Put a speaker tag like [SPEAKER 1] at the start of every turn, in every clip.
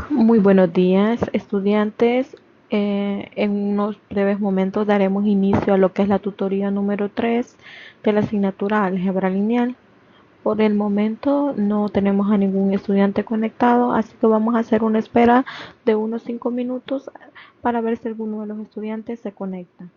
[SPEAKER 1] Muy buenos días, estudiantes. En unos breves momentos daremos inicio a lo que es la tutoría número 3 de la asignatura Álgebra Lineal. Por el momento no tenemos a ningún estudiante conectado, así que vamos a hacer una espera de unos 5 minutos para ver si alguno de los estudiantes se conecta.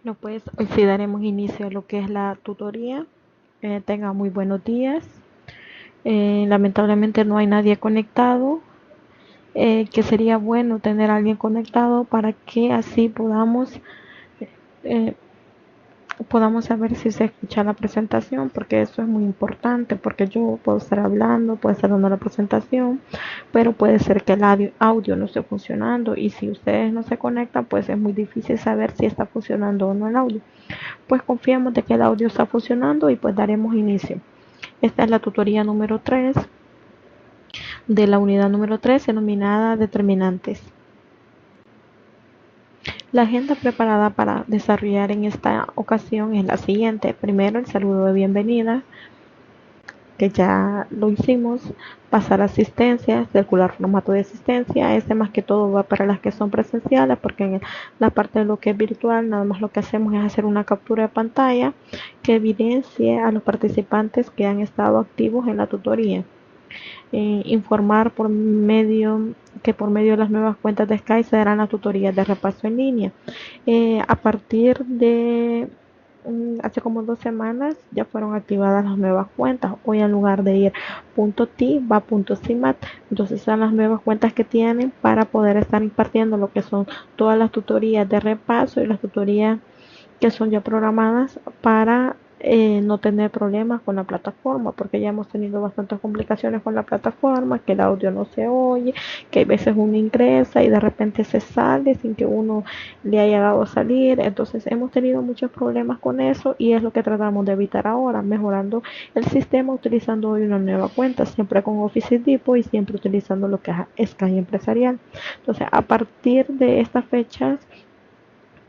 [SPEAKER 1] No, pues hoy sí daremos inicio a lo que es la tutoría. Tenga muy buenos días. Lamentablemente no hay nadie conectado, que sería bueno tener a alguien conectado para que así eh, podamos saber si se escucha la presentación, porque eso es muy importante, porque yo puedo estar hablando, puedo estar dando la presentación, pero puede ser que el audio no esté funcionando, y si ustedes no se conectan, pues es muy difícil saber si está funcionando o no el audio. Pues confiamos de que el audio está funcionando y pues daremos inicio. Esta es la tutoría número 3 de la unidad número 3 denominada determinantes. La agenda preparada para desarrollar en esta ocasión es la siguiente. Primero, el saludo de bienvenida, que ya lo hicimos. Pasar asistencia, circular formato de asistencia. Este más que todo va para las que son presenciales, porque en la parte de lo que es virtual, nada más lo que hacemos es hacer una captura de pantalla que evidencie a los participantes que han estado activos en la tutoría. Informar por medio de las nuevas cuentas de Skype se darán las tutorías de repaso en línea. A partir de hace como 2 semanas ya fueron activadas las nuevas cuentas. Hoy en lugar de ir .ti va .cimat. Entonces son las nuevas cuentas que tienen para poder estar impartiendo lo que son todas las tutorías de repaso y las tutorías que son ya programadas para no tener problemas con la plataforma, porque ya hemos tenido bastantes complicaciones con la plataforma, que el audio no se oye, que hay veces uno ingresa y de repente se sale sin que uno le haya dado a salir. Entonces hemos tenido muchos problemas con eso, y es lo que tratamos de evitar ahora, mejorando el sistema, utilizando hoy una nueva cuenta, siempre con Office Depot y siempre utilizando lo que es Sky Empresarial. Entonces, a partir de estas fechas,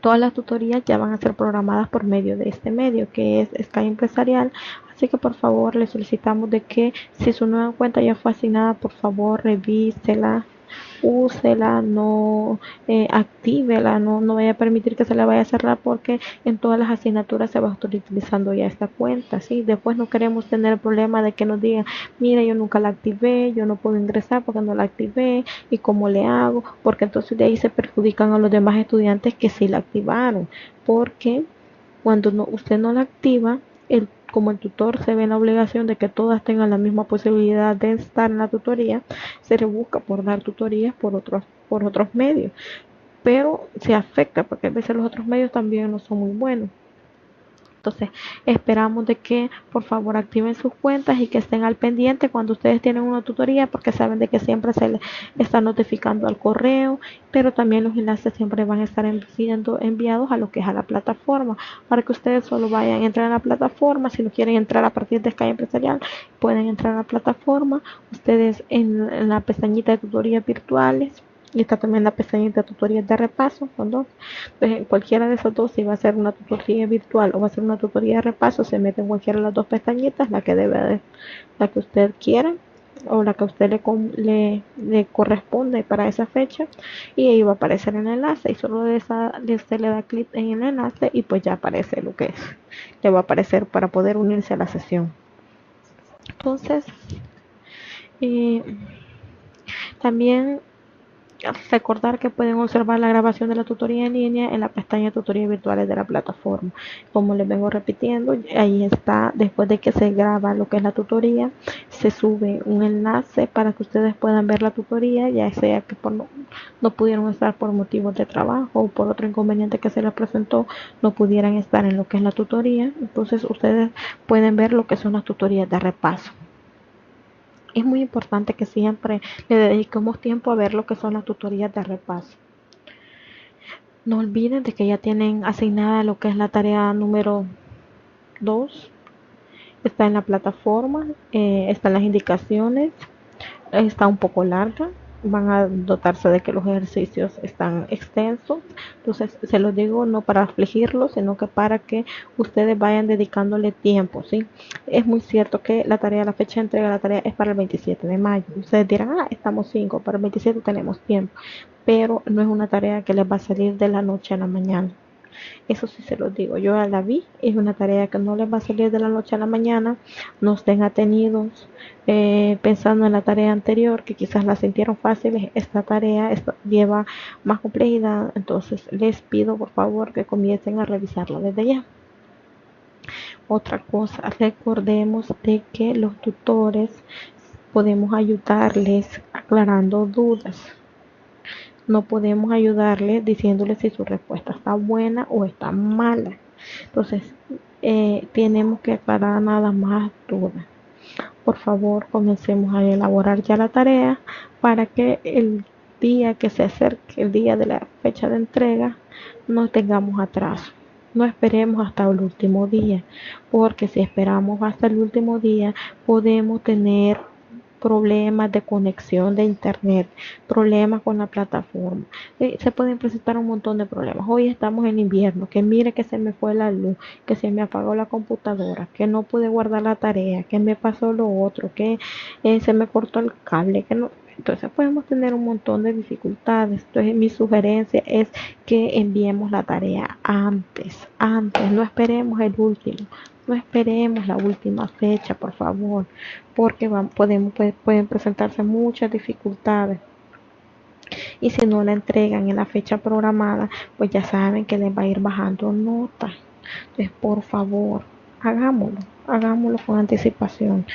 [SPEAKER 1] todas las tutorías ya van a ser programadas por medio de este medio, que es Sky Empresarial. Así que por favor le solicitamos de que, si su nueva cuenta ya fue asignada, por favor revísela, úsela, no actívela, no vaya a permitir que se le vaya a cerrar, porque en todas las asignaturas se va a estar utilizando ya esta cuenta, ¿sí? Después no queremos tener el problema de que nos digan, mira, yo nunca la activé, yo no puedo ingresar porque no la activé, y cómo le hago, porque entonces de ahí se perjudican a los demás estudiantes que sí la activaron, porque cuando usted no la activa, como el tutor se ve en la obligación de que todas tengan la misma posibilidad de estar en la tutoría, se le busca por dar tutorías por otros medios, pero se afecta porque a veces los otros medios también no son muy buenos. Entonces, esperamos de que por favor activen sus cuentas y que estén al pendiente cuando ustedes tienen una tutoría, porque saben de que siempre se les está notificando al correo, pero también los enlaces siempre van a estar siendo enviados a lo que es a la plataforma, para que ustedes solo vayan a entrar a la plataforma. Si no quieren entrar a partir de Sky Empresarial, pueden entrar a la plataforma. Ustedes en la pestañita de tutorías virtuales, y está también la pestañita de tutorías de repaso, son dos. Entonces, en cualquiera de esos dos, si va a ser una tutoría virtual o va a ser una tutoría de repaso, se mete en cualquiera de las dos pestañitas, la que usted quiera o la que a usted le corresponde para esa fecha, y ahí va a aparecer el enlace, y solo usted le da clic en el enlace y pues ya aparece lo que es, le va a aparecer para poder unirse a la sesión. Entonces, eh, también recordar que pueden observar la grabación de la tutoría en línea en la pestaña de tutorías virtuales de la plataforma. Como les vengo repitiendo, ahí está, después de que se graba lo que es la tutoría, se sube un enlace para que ustedes puedan ver la tutoría, ya sea que no pudieron estar por motivos de trabajo o por otro inconveniente que se les presentó, no pudieran estar en lo que es la tutoría. Entonces ustedes pueden ver lo que son las tutorías de repaso. Es muy importante que siempre le dediquemos tiempo a ver lo que son las tutorías de repaso. No olviden de que ya tienen asignada lo que es la tarea número 2. Está en la plataforma, están las indicaciones, está un poco larga. Van a dotarse de que los ejercicios están extensos. Entonces, se los digo no para afligirlos, sino que para que ustedes vayan dedicándole tiempo, ¿sí? Es muy cierto que la fecha de entrega de la tarea es para el 27 de mayo. Ustedes dirán, estamos 5, para el 27 tenemos tiempo, pero no es una tarea que les va a salir de la noche a la mañana. Eso sí se los digo, yo ya la vi, es una tarea que no les va a salir de la noche a la mañana, no estén atenidos pensando en la tarea anterior, que quizás la sintieron fácil, esta tarea lleva más complejidad, entonces les pido por favor que comiencen a revisarla desde ya. Otra cosa, recordemos de que los tutores podemos ayudarles aclarando dudas. No podemos ayudarles diciéndoles si su respuesta está buena o está mala. Entonces, tenemos que aclarar nada más dudas. Por favor, comencemos a elaborar ya la tarea para que el día que se acerque, el día de la fecha de entrega, no tengamos atraso. No esperemos hasta el último día, porque si esperamos hasta el último día, podemos tener problemas de conexión de internet, problemas con la plataforma. Se pueden presentar un montón de problemas. Hoy estamos en invierno, que mire que se me fue la luz, que se me apagó la computadora, que no pude guardar la tarea, que me pasó lo otro, que se me cortó el cable, que no. Entonces podemos tener un montón de dificultades. Entonces mi sugerencia es que enviemos la tarea antes, no esperemos el último. No esperemos la última fecha, por favor, porque pueden presentarse muchas dificultades. Y si no la entregan en la fecha programada, pues ya saben que les va a ir bajando nota. Entonces, por favor, hagámoslo con anticipación.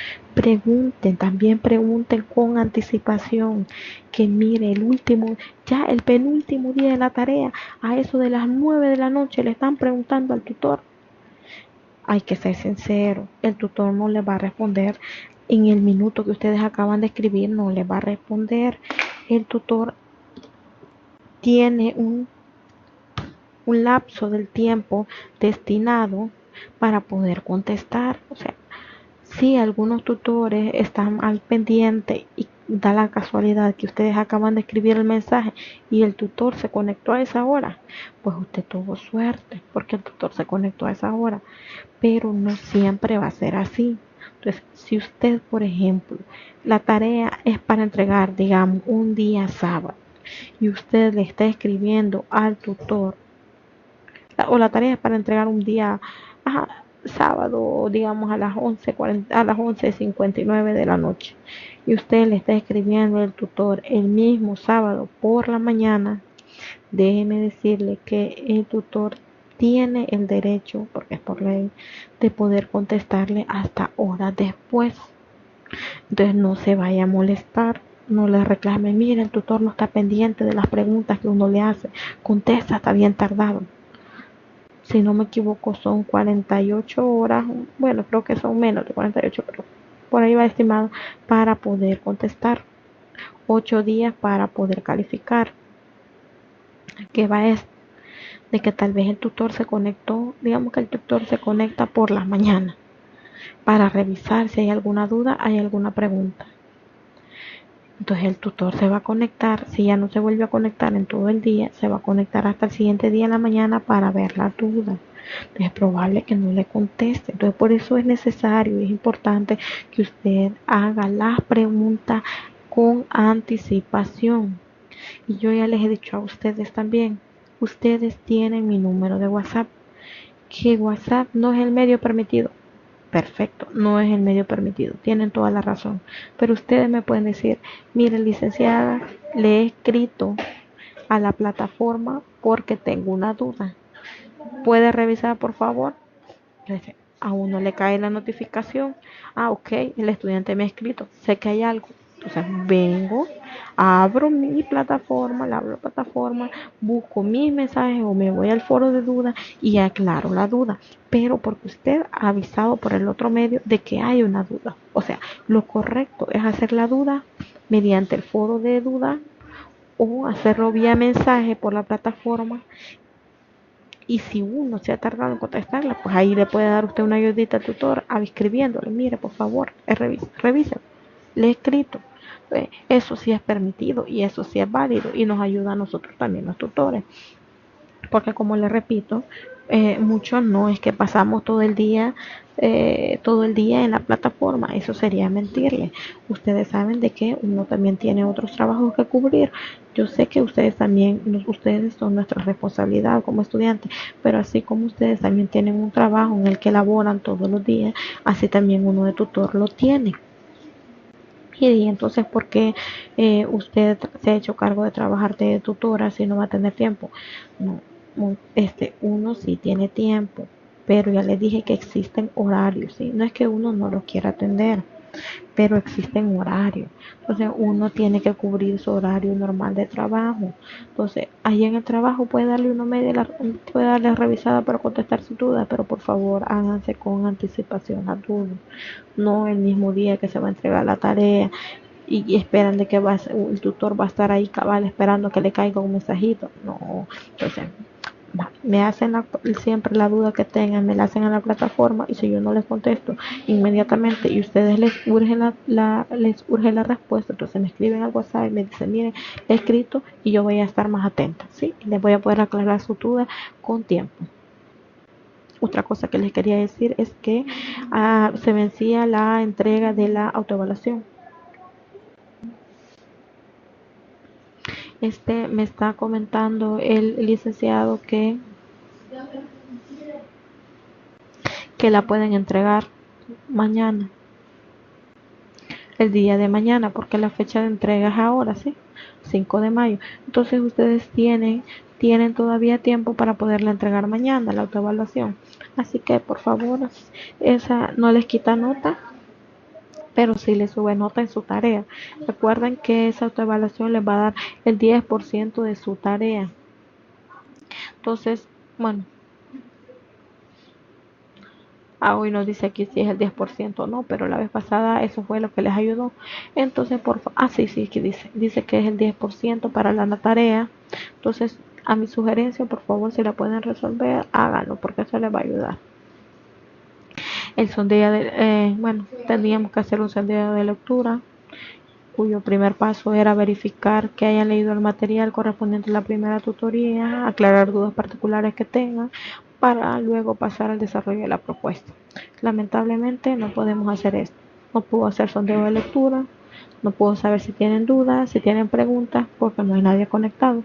[SPEAKER 1] También pregunten con anticipación. Que mire, ya el penúltimo día de la tarea, a eso de las 9 de la noche, le están preguntando al tutor. Hay que ser sincero, el tutor no les va a responder en el minuto que ustedes acaban de escribir, no les va a responder. El tutor tiene un lapso del tiempo destinado para poder contestar. O sea, si algunos tutores están al pendiente y da la casualidad que ustedes acaban de escribir el mensaje y el tutor se conectó a esa hora, pues usted tuvo suerte porque el tutor se conectó a esa hora, pero no siempre va a ser así. Entonces, si usted, por ejemplo, la tarea es para entregar, digamos, un día sábado y usted le está escribiendo al tutor, o la tarea es para entregar un día sábado, digamos, a las 11:59 de la noche, y usted le está escribiendo al tutor el mismo sábado por la mañana, déjeme decirle que el tutor tiene el derecho, porque es por ley, de poder contestarle hasta horas después. Entonces no se vaya a molestar, no le reclame, mire, el tutor no está pendiente de las preguntas que uno le hace, contesta, está bien tardado. Si no me equivoco son 48 horas, bueno, creo que son menos de 48, pero por ahí va estimado, para poder contestar, 8 días para poder calificar. ¿Qué va esto? De que tal vez el tutor se conectó, digamos que el tutor se conecta por las mañanas para revisar si hay alguna duda, hay alguna pregunta. Entonces el tutor se va a conectar, si ya no se vuelve a conectar en todo el día, se va a conectar hasta el siguiente día en la mañana para ver la duda. Entonces es probable que no le conteste. Entonces por eso es necesario y es importante que usted haga las preguntas con anticipación. Y yo ya les he dicho a ustedes también, ustedes tienen mi número de WhatsApp, que WhatsApp no es el medio permitido. Perfecto, no es el medio permitido, tienen toda la razón. Pero ustedes me pueden decir, mire licenciada, le he escrito a la plataforma porque tengo una duda. ¿Puede revisar por favor? A uno le cae la notificación. Ok, el estudiante me ha escrito, sé que hay algo. Entonces vengo, abro mi plataforma, busco mis mensajes o me voy al foro de dudas y aclaro la duda. Pero porque usted ha avisado por el otro medio de que hay una duda. O sea, lo correcto es hacer la duda mediante el foro de duda o hacerlo vía mensaje por la plataforma. Y si uno se ha tardado en contestarla, pues ahí le puede dar usted una ayudita al tutor escribiéndole, mire, por favor, revise, le he escrito. Eso sí es permitido y eso sí es válido y nos ayuda a nosotros también los tutores. porque como le repito, mucho no es que pasamos todo el día en la plataforma, eso sería mentirle. Ustedes saben de que uno también tiene otros trabajos que cubrir. Yo sé que ustedes también, ustedes son nuestra responsabilidad como estudiantes, pero así como ustedes también tienen un trabajo en el que laboran todos los días, así también uno de tutor lo tiene. Y entonces, ¿por qué usted se ha hecho cargo de trabajar de tutora si no va a tener tiempo? No, uno sí tiene tiempo, pero ya le dije que existen horarios, ¿sí? No es que uno no lo quiera atender, pero existen horarios. Entonces uno tiene que cubrir su horario normal de trabajo. Entonces ahí en el trabajo puede darle revisada para contestar su duda, pero por favor háganse con anticipación a todo. No el mismo día que se va a entregar la tarea y esperan de que el tutor va a estar ahí cabal esperando que le caiga un mensajito. No, entonces me hacen siempre la duda que tengan, me la hacen en la plataforma y si yo no les contesto inmediatamente y ustedes les urge la respuesta, entonces me escriben al WhatsApp y me dicen, miren, he escrito y yo voy a estar más atenta, ¿sí? Y les voy a poder aclarar su duda con tiempo. Otra cosa que les quería decir es que se vencía la entrega de la autoevaluación. Me está comentando el licenciado que la pueden entregar mañana, el día de mañana, porque la fecha de entrega es ahora, ¿sí? 5 de mayo. Entonces ustedes tienen todavía tiempo para poderla entregar mañana, la autoevaluación. Así que por favor, esa no les quita nota, pero sí les sube nota en su tarea. Recuerden que esa autoevaluación les va a dar el 10% de su tarea. Entonces, bueno, hoy nos dice aquí si es el 10% o no, pero la vez pasada eso fue lo que les ayudó. Entonces, por favor, sí, que dice que es el 10% para la tarea. Entonces, a mi sugerencia, por favor, si la pueden resolver, háganlo, porque eso les va a ayudar. El sondeo bueno, tendríamos que hacer un sondeo de lectura, cuyo primer paso era verificar que hayan leído el material correspondiente a la primera tutoría, aclarar dudas particulares que tengan, para luego pasar al desarrollo de la propuesta. Lamentablemente no podemos hacer esto. No puedo hacer sondeo de lectura, no puedo saber si tienen dudas, si tienen preguntas, porque no hay nadie conectado.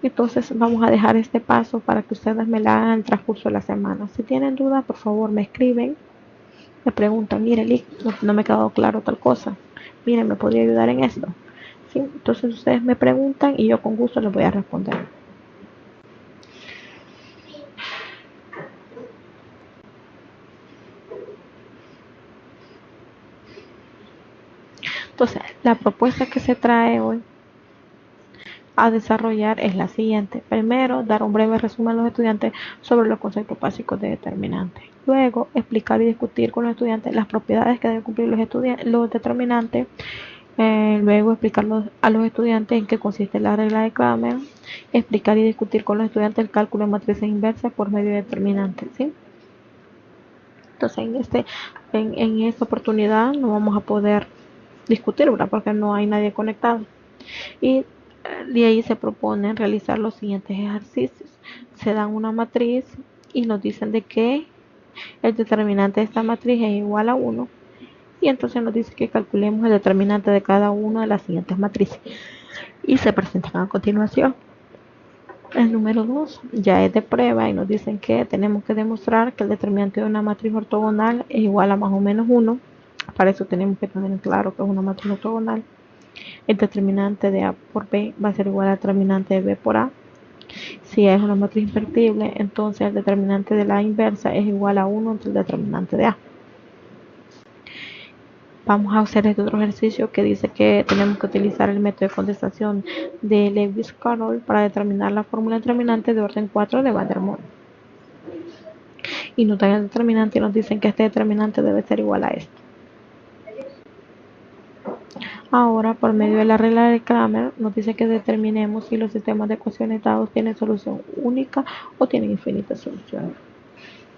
[SPEAKER 1] Entonces vamos a dejar este paso para que ustedes me la hagan en el transcurso de la semana. Si tienen dudas, por favor me escriben, me preguntan, mire, Lick, no me ha quedado claro tal cosa. Mire, ¿me podría ayudar en esto? ¿Sí? Entonces ustedes me preguntan y yo con gusto les voy a responder. Entonces, la propuesta que se trae hoy a desarrollar es la siguiente. Primero, dar un breve resumen a los estudiantes sobre los conceptos básicos de determinantes. Luego, explicar y discutir con los estudiantes las propiedades que deben cumplir los determinantes. Luego, explicar a los estudiantes en qué consiste la regla de Kramer. Explicar y discutir con los estudiantes el cálculo de matrices inversas por medio de determinantes, ¿sí? Entonces, en esta oportunidad no vamos a poder discutir, ¿verdad? Porque no hay nadie conectado. Y de ahí se proponen realizar los siguientes ejercicios. Se dan una matriz y nos dicen de que el determinante de esta matriz es igual a 1. Y entonces nos dice que calculemos el determinante de cada una de las siguientes matrices. Y se presentan a continuación. El número 2 ya es de prueba y nos dicen que tenemos que demostrar que el determinante de una matriz ortogonal es igual a más o menos 1. Para eso tenemos que tener claro que es una matriz ortogonal. El determinante de A por B va a ser igual al determinante de B por A. Si es una matriz invertible, entonces el determinante de la inversa es igual a 1 entre el determinante de A. Vamos a hacer este otro ejercicio que dice que tenemos que utilizar el método de condensación de Lewis-Carroll para determinar la fórmula determinante de orden 4 de Van der Waals. Y nos dan el determinante y nos dicen que este determinante debe ser igual a esto. Ahora, por medio de la regla de Kramer, nos dice que determinemos si los sistemas de ecuaciones dados tienen solución única o tienen infinitas soluciones.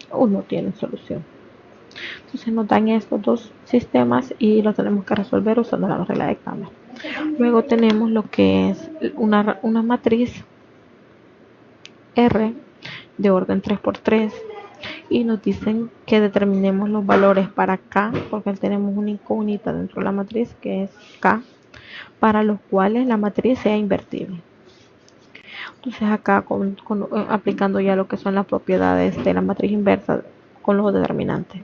[SPEAKER 1] O no tienen solución. Entonces nos dan estos dos sistemas y los tenemos que resolver usando la regla de Kramer. Luego tenemos lo que es una matriz R de orden 3×3 y nos dicen que determinemos los valores para K, porque tenemos una incógnita dentro de la matriz que es K, para los cuales la matriz sea invertible. Entonces acá aplicando ya lo que son las propiedades de la matriz inversa con los determinantes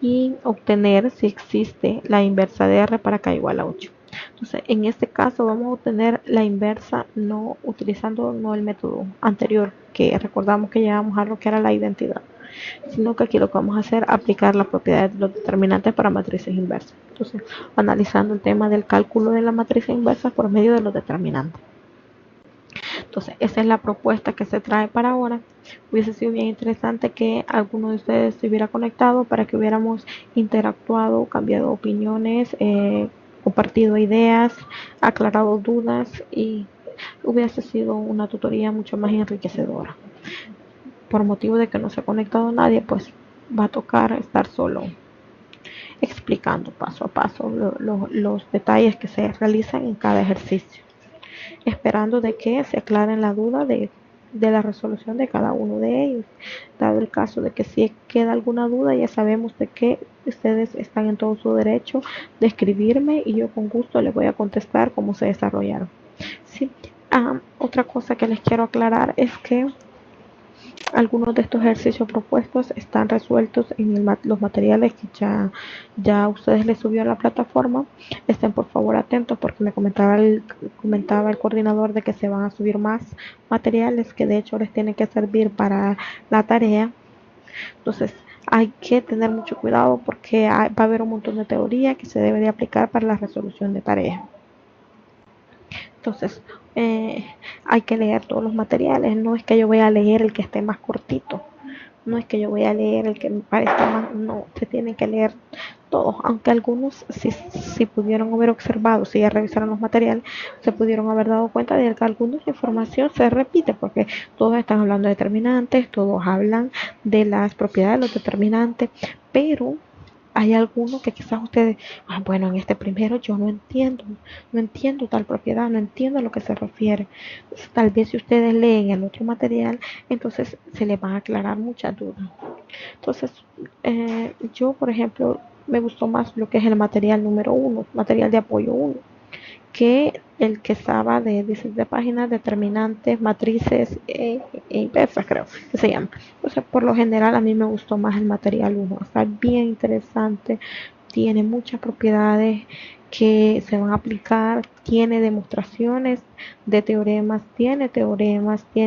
[SPEAKER 1] y obtener si existe la inversa de R para K igual a 8. Entonces en este caso vamos a obtener la inversa no utilizando no el método anterior que recordamos que llevamos a lo que era la identidad, sino que aquí lo que vamos a hacer es aplicar las propiedades de los determinantes para matrices inversas. Entonces analizando el tema del cálculo de la matriz inversa por medio de los determinantes. Entonces, esa es la propuesta que se trae para ahora. Hubiese sido bien interesante que alguno de ustedes se hubiera conectado para que hubiéramos interactuado, cambiado opiniones, compartido ideas, aclarado dudas y hubiese sido una tutoría mucho más enriquecedora. Por motivo de que no se ha conectado nadie, pues va a tocar estar solo explicando paso a paso los detalles que se realizan en cada ejercicio, esperando de que se aclaren la duda de la resolución de cada uno de ellos. Dado el caso de que si queda alguna duda, ya sabemos de que ustedes están en todo su derecho de escribirme y yo con gusto les voy a contestar cómo se desarrollaron. Sí. Otra cosa que les quiero aclarar es que algunos de estos ejercicios propuestos están resueltos en los materiales que ya ustedes les subió a la plataforma. Estén por favor atentos porque me comentaba el coordinador de que se van a subir más materiales que de hecho les tienen que servir para la tarea. Entonces hay que tener mucho cuidado porque va a haber un montón de teoría que se debe de aplicar para la resolución de tareas. Entonces, hay que leer todos los materiales. No es que yo voy a leer el que esté más cortito. No es que yo voy a leer el que me parezca más. No, se tienen que leer todos. Aunque algunos, si pudieron haber observado, si ya revisaron los materiales, se pudieron haber dado cuenta de que algunos información se repite. Porque todos están hablando de determinantes, todos hablan de las propiedades de los determinantes. Pero hay algunos que quizás ustedes, bueno, en este primero yo no entiendo tal propiedad, no entiendo a lo que se refiere. Tal vez si ustedes leen el otro material, entonces se les van a aclarar muchas dudas. Entonces, yo, por ejemplo, me gustó más lo que es el material número 1, material de apoyo 1, que el que estaba de 17 páginas, determinantes, matrices inversas, creo que se llama. O sea, por lo general a mí me gustó más el material 1, está bien interesante, tiene muchas propiedades que se van a aplicar, tiene demostraciones de teoremas, tiene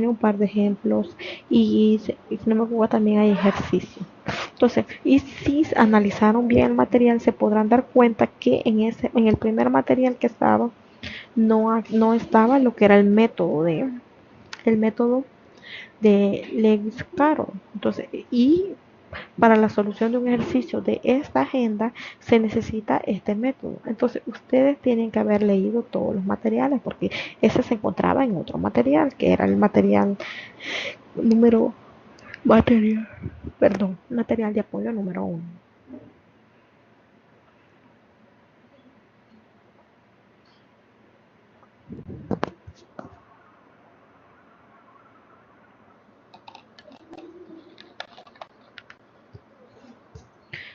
[SPEAKER 1] un par de ejemplos y si no me equivoco también hay ejercicios. Entonces, y si analizaron bien el material, se podrán dar cuenta que en el primer material que estaba, no estaba lo que era el método de Lewis-Carroll. Entonces, y para la solución de un ejercicio de esta agenda se necesita este método. Entonces, ustedes tienen que haber leído todos los materiales porque ese se encontraba en otro material, que era el material material de apoyo número 1.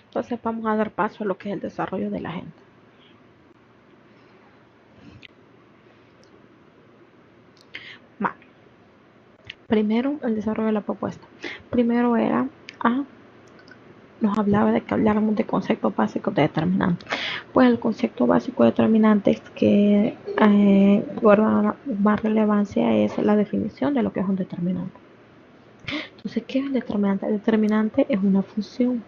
[SPEAKER 1] Entonces vamos a dar paso a lo que es el desarrollo de la agenda. Vale. Primero, el desarrollo de la propuesta. Primero era nos hablaba de que habláramos de conceptos básicos de determinantes. Pues el concepto básico de determinantes que guarda más relevancia es la definición de lo que es un determinante. Entonces, ¿qué es el determinante? El determinante es una función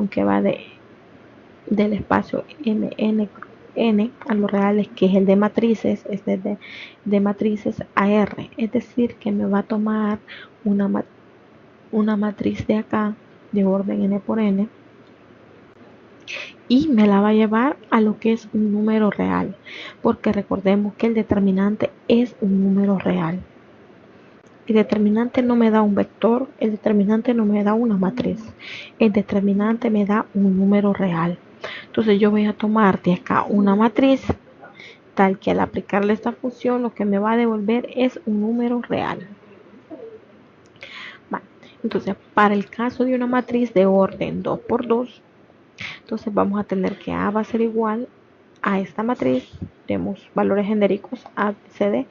[SPEAKER 1] que va del espacio n a los reales, que es el de matrices, es de matrices a R, es decir, que me va a tomar una matriz de acá de orden n por n y me la va a llevar a lo que es un número real, porque recordemos que el determinante es un número real. El determinante no me da un vector, el determinante no me da una matriz, el determinante me da un número real. Entonces yo voy a tomar de acá una matriz tal que al aplicarle esta función lo que me va a devolver es un número real. Entonces, para el caso de una matriz de orden 2 por 2, entonces vamos a tener que A va a ser igual a esta matriz. Tenemos valores genéricos A, B, C, D.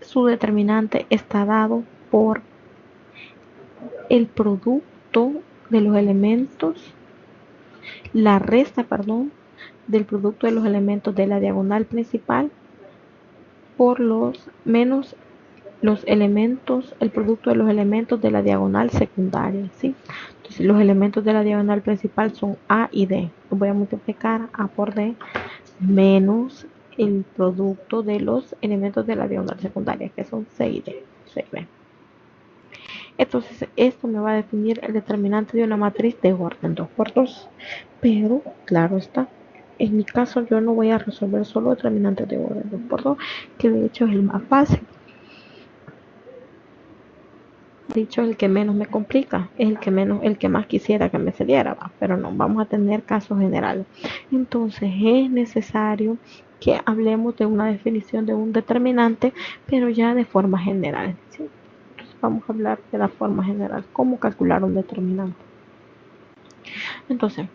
[SPEAKER 1] Su determinante está dado por el producto de los elementos, la resta, perdón, del producto de los elementos de la diagonal principal por los menos los elementos, el producto de los elementos de la diagonal secundaria, ¿sí? Entonces, los elementos de la diagonal principal son A y D. Los voy a multiplicar A por D menos el producto de los elementos de la diagonal secundaria, que son C y D. C y B. Entonces, esto me va a definir el determinante de una matriz de orden 2 por 2. Pero, claro está, en mi caso yo no voy a resolver solo determinantes de orden 2 por 2, que de hecho es el más fácil. Dicho el que menos me complica, es el que más quisiera que me saliera, ¿va? Pero no, vamos a tener casos generales. Entonces es necesario que hablemos de una definición de un determinante, pero ya de forma general, ¿sí? Entonces vamos a hablar de la forma general, cómo calcular un determinante. Entonces,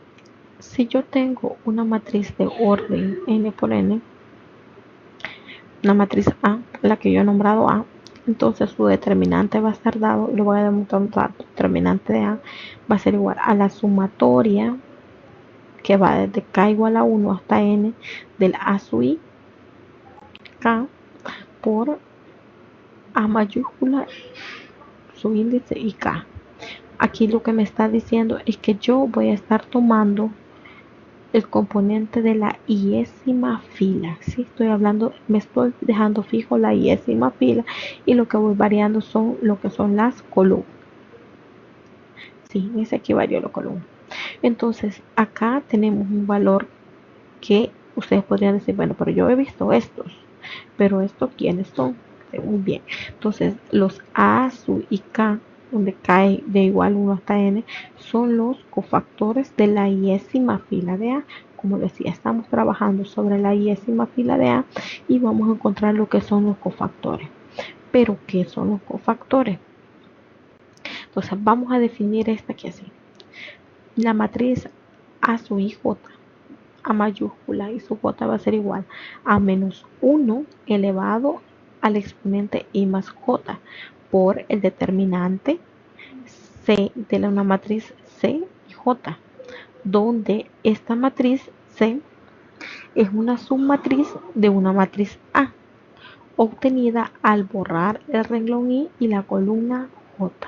[SPEAKER 1] si yo tengo una matriz de orden n por n, una matriz A, la que yo he nombrado A, entonces su determinante va a estar dado, lo voy a demostrar, determinante de A va a ser igual a la sumatoria que va desde K igual a 1 hasta N del A sub I, K, por A mayúscula, su índice y K. Aquí lo que me está diciendo es que yo voy a estar tomando el componente de la iésima fila. ¿Sí? Estoy hablando, me estoy dejando fijo la iésima fila y lo que voy variando son lo que son las columnas. Sí, ese aquí varió la columna. Entonces, acá tenemos un valor que ustedes podrían decir, bueno, pero yo he visto estos, pero estos quiénes son. Muy bien. Entonces, los A, sub y K, donde K de igual 1 hasta N, son los cofactores de la iésima fila de A. Como decía, estamos trabajando sobre la iésima fila de A y vamos a encontrar lo que son los cofactores. Pero, ¿qué son los cofactores? Entonces, vamos a definir esta aquí así. La matriz A sub I J, A mayúscula, y su J va a ser igual a menos 1 elevado al exponente I más J por el determinante C de una matriz C y J, donde esta matriz C es una submatriz de una matriz A, obtenida al borrar el renglón I y la columna J.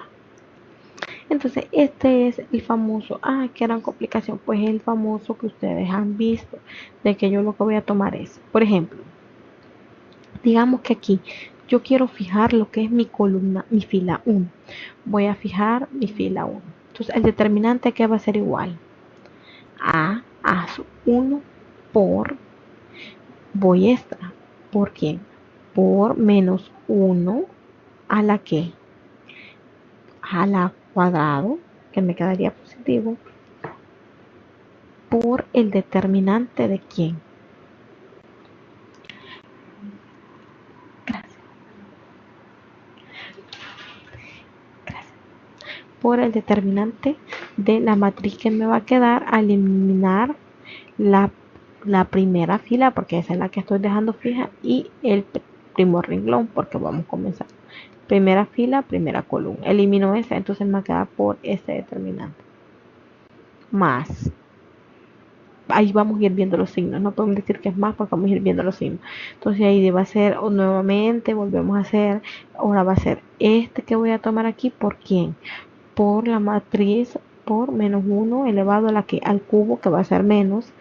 [SPEAKER 1] Entonces, este es el famoso, qué gran complicación, pues el famoso que ustedes han visto, de que yo lo que voy a tomar es, por ejemplo, digamos que aquí yo quiero fijar lo que es mi columna, mi fila 1. Voy a fijar mi fila 1. Entonces, el determinante aquí va a ser igual a sub 1 por, voy esta, ¿por quién? Por menos 1 a la que, a la cuadrado, que me quedaría positivo, por el determinante de quién. Gracias. Gracias. Por el determinante de la matriz que me va a quedar al eliminar la primera fila, porque esa es la que estoy dejando fija, y el primer renglón, porque vamos a comenzar. Primera fila, primera columna. Elimino esa, entonces me va a quedar por este determinante. Más. Ahí vamos a ir viendo los signos, no podemos decir que es más porque vamos a ir viendo los signos. Entonces ahí va a ser nuevamente, volvemos a hacer, ahora va a ser este que voy a tomar aquí, ¿por quién? Por la matriz, por menos 1 elevado a la que al cubo, que va a ser menos,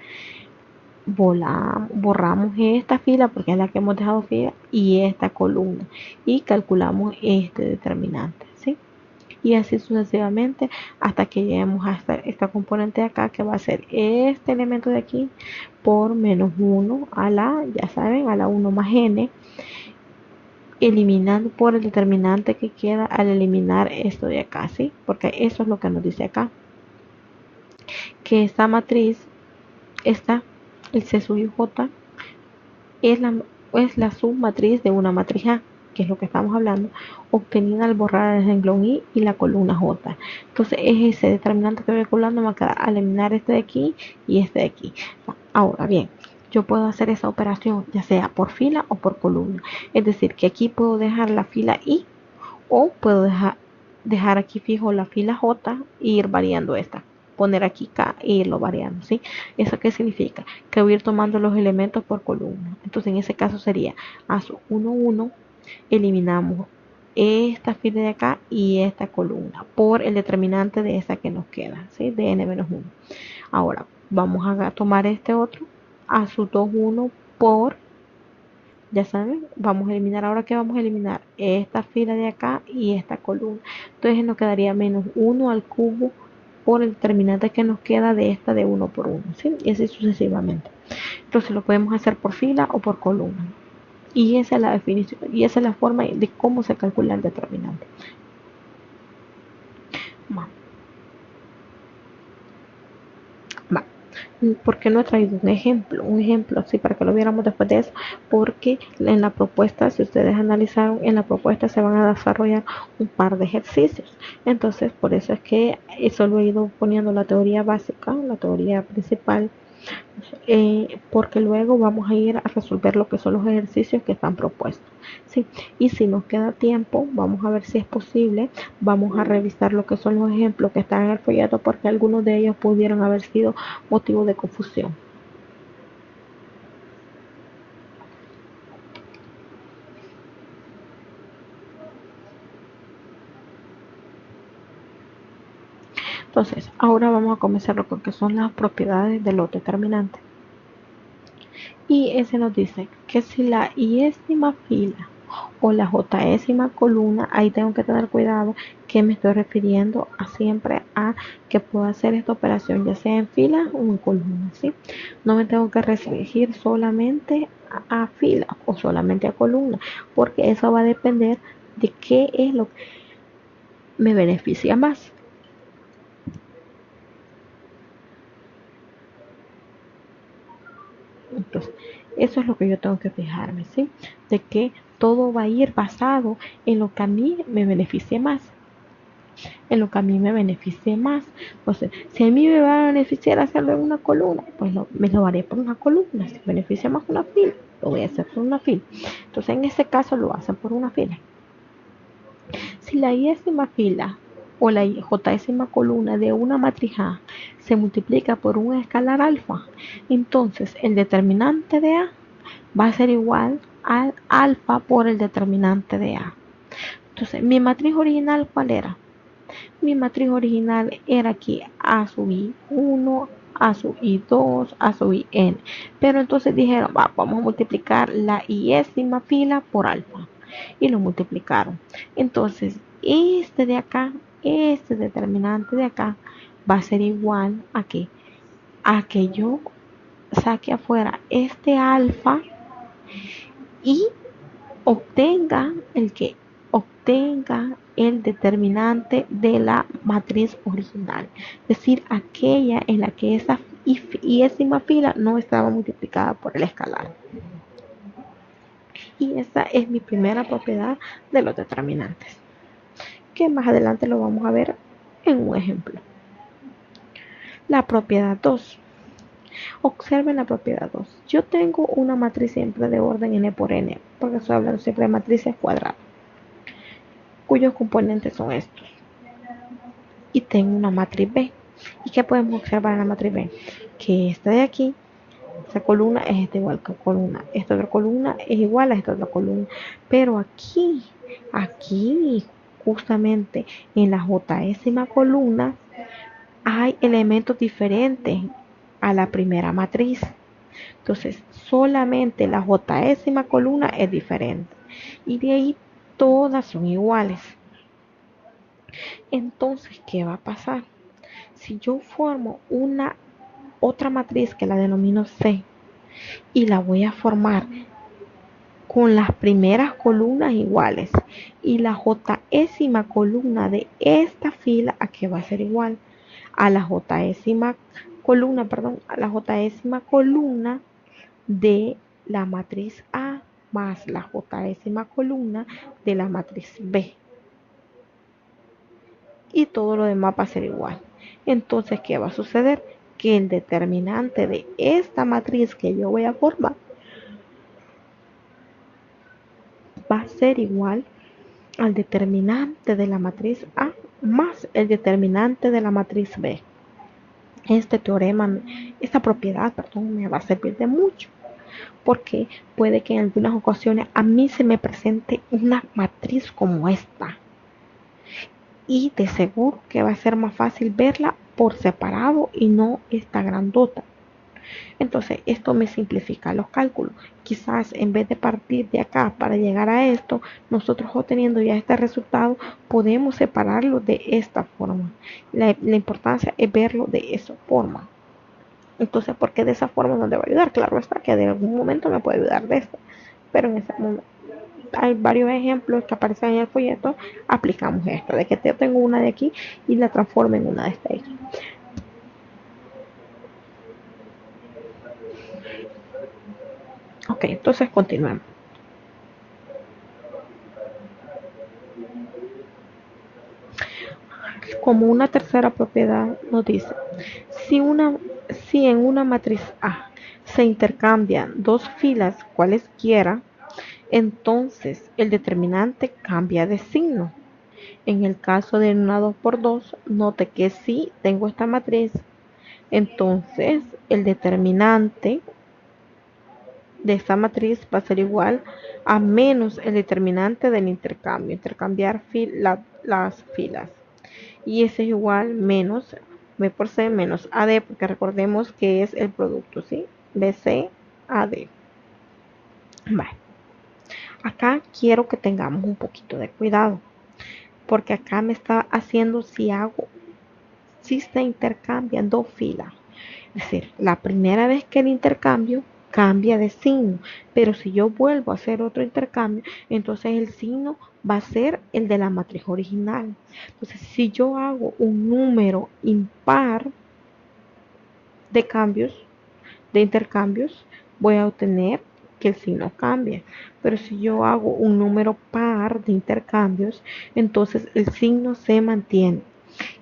[SPEAKER 1] borramos esta fila porque es la que hemos dejado fija y esta columna y calculamos este determinante, ¿sí? Y así sucesivamente hasta que lleguemos hasta esta componente de acá, que va a ser este elemento de aquí por menos 1 a la, ya saben, a la 1 más n, eliminando por el determinante que queda al eliminar esto de acá, ¿sí? Porque eso es lo que nos dice acá, que esta matriz, el C sub I J, es la submatriz de una matriz A. que es lo que estamos hablando, obtenida al borrar el renglón I y la columna J. Entonces es ese determinante que voy calculando, me va a quedar al eliminar este de aquí y este de aquí. Ahora bien, yo puedo hacer esa operación ya sea por fila o por columna. Es decir, que aquí puedo dejar la fila I o puedo dejar aquí fijo la fila J e ir variando esta. Poner aquí K e irlo variando, ¿sí? ¿Eso qué significa? Que voy a ir tomando los elementos por columna. Entonces en ese caso sería A1, 1, eliminamos esta fila de acá y esta columna por el determinante de esa que nos queda, ¿sí? De n-1. Ahora vamos a tomar este otro, A2, 1 por, ya saben, vamos a eliminar, ahora que vamos a eliminar esta fila de acá y esta columna. Entonces nos quedaría menos 1 al cubo por el determinante que nos queda de esta de 1 por 1, ¿sí? Y así sucesivamente. Entonces lo podemos hacer por fila o por columna. Y esa es la definición, y esa es la forma de cómo se calcula el determinante. Va. Va. ¿Por qué no he traído un ejemplo? Un ejemplo así para que lo viéramos después de eso, porque en la propuesta, si ustedes analizaron, en la propuesta se van a desarrollar un par de ejercicios. Entonces, por eso es que solo he ido poniendo la teoría básica, la teoría principal, porque luego vamos a ir a resolver lo que son los ejercicios que están propuestos. ¿Sí? Y si nos queda tiempo, vamos a ver si es posible, vamos a revisar lo que son los ejemplos que están en el folleto, porque algunos de ellos pudieron haber sido motivo de confusión. Entonces, ahora vamos a comenzar con lo que son las propiedades de los determinantes. Y ese nos dice que si la iésima fila o la jésima columna, ahí tengo que tener cuidado que me estoy refiriendo a siempre a que puedo hacer esta operación ya sea en fila o en columna, ¿sí? No me tengo que restringir solamente a fila o solamente a columna, porque eso va a depender de qué es lo que me beneficia más. Entonces, eso es lo que yo tengo que fijarme, ¿sí? De que todo va a ir basado en lo que a mí me beneficie más. En lo que a mí me beneficie más. Entonces, si a mí me va a beneficiar hacerlo en una columna, pues me lo haré por una columna. Si me beneficia más una fila, lo voy a hacer por una fila. Entonces, en ese caso lo hacen por una fila. Si la iésima fila o la jésima columna de una matriz A se multiplica por un escalar alfa, entonces el determinante de A va a ser igual al alfa por el determinante de A. Entonces, mi matriz original, ¿cuál era? Mi matriz original era aquí A sub I1, A sub I2, A sub IN. Pero entonces dijeron, vamos a multiplicar la iésima fila por alfa. Y lo multiplicaron. Entonces, este de acá, este determinante de acá, va a ser igual a que yo saque afuera este alfa y obtenga el determinante de la matriz original, es decir, aquella en la que esa iésima fila no estaba multiplicada por el escalar. Y esa es mi primera propiedad de los determinantes, que más adelante lo vamos a ver en un ejemplo. La propiedad 2. Observen la propiedad 2. Yo tengo una matriz siempre de orden n por n, porque estoy hablando siempre de matrices cuadradas, cuyos componentes son estos. Y tengo una matriz B. ¿Y qué podemos observar en la matriz B? Que esta de aquí, esta columna es igual que columna, esta otra columna es igual a esta otra columna, pero aquí, justamente en la jésima columna, hay elementos diferentes a la primera matriz. Entonces, solamente la jésima columna es diferente. Y de ahí todas son iguales. Entonces, ¿qué va a pasar? Si yo formo una otra matriz que la denomino C y la voy a formar con las primeras columnas iguales y la jésima columna de esta fila, ¿a qué va a ser igual? A la jésima columna, a la jésima columna de la matriz A. más la j.ª columna de la matriz B. Y todo lo demás va a ser igual. Entonces, ¿qué va a suceder? Que el determinante de esta matriz que yo voy a formar va a ser igual al determinante de la matriz A más el determinante de la matriz B. Este teorema, esta propiedad, perdón, me va a servir de mucho, porque puede que en algunas ocasiones a mí se me presente una matriz como esta, y de seguro que va a ser más fácil verla por separado y no esta grandota. Entonces, esto me simplifica los cálculos. Quizás en vez de partir de acá para llegar a esto, nosotros obteniendo ya este resultado, podemos separarlo de esta forma. La importancia es verlo de esa forma. Entonces, ¿por qué de esa forma no te va a ayudar? Claro está que de algún momento me puede ayudar de esta, pero en ese momento hay varios ejemplos que aparecen en el folleto. Aplicamos esto, de que yo tengo una de aquí y la transformo en una de esta de aquí. Ok, entonces continuemos. Como una tercera propiedad nos dice, si en una matriz A se intercambian dos filas cualesquiera, entonces el determinante cambia de signo. En el caso de una 2 por 2, note que si tengo esta matriz, entonces el determinante de esta matriz va a ser igual a menos el determinante del intercambio, intercambiar las filas. Y ese es igual menos B por C menos AD, porque recordemos que es el producto, ¿sí? BC, AD. Vale. Acá quiero que tengamos un poquito de cuidado, porque acá me está haciendo si se intercambian dos filas. Es decir, la primera vez que el intercambio cambia de signo, pero si yo vuelvo a hacer otro intercambio, entonces el signo va a ser el de la matriz original. Entonces, si yo hago un número impar de cambios, de intercambios, voy a obtener que el signo cambie. Pero si yo hago un número par de intercambios, entonces el signo se mantiene.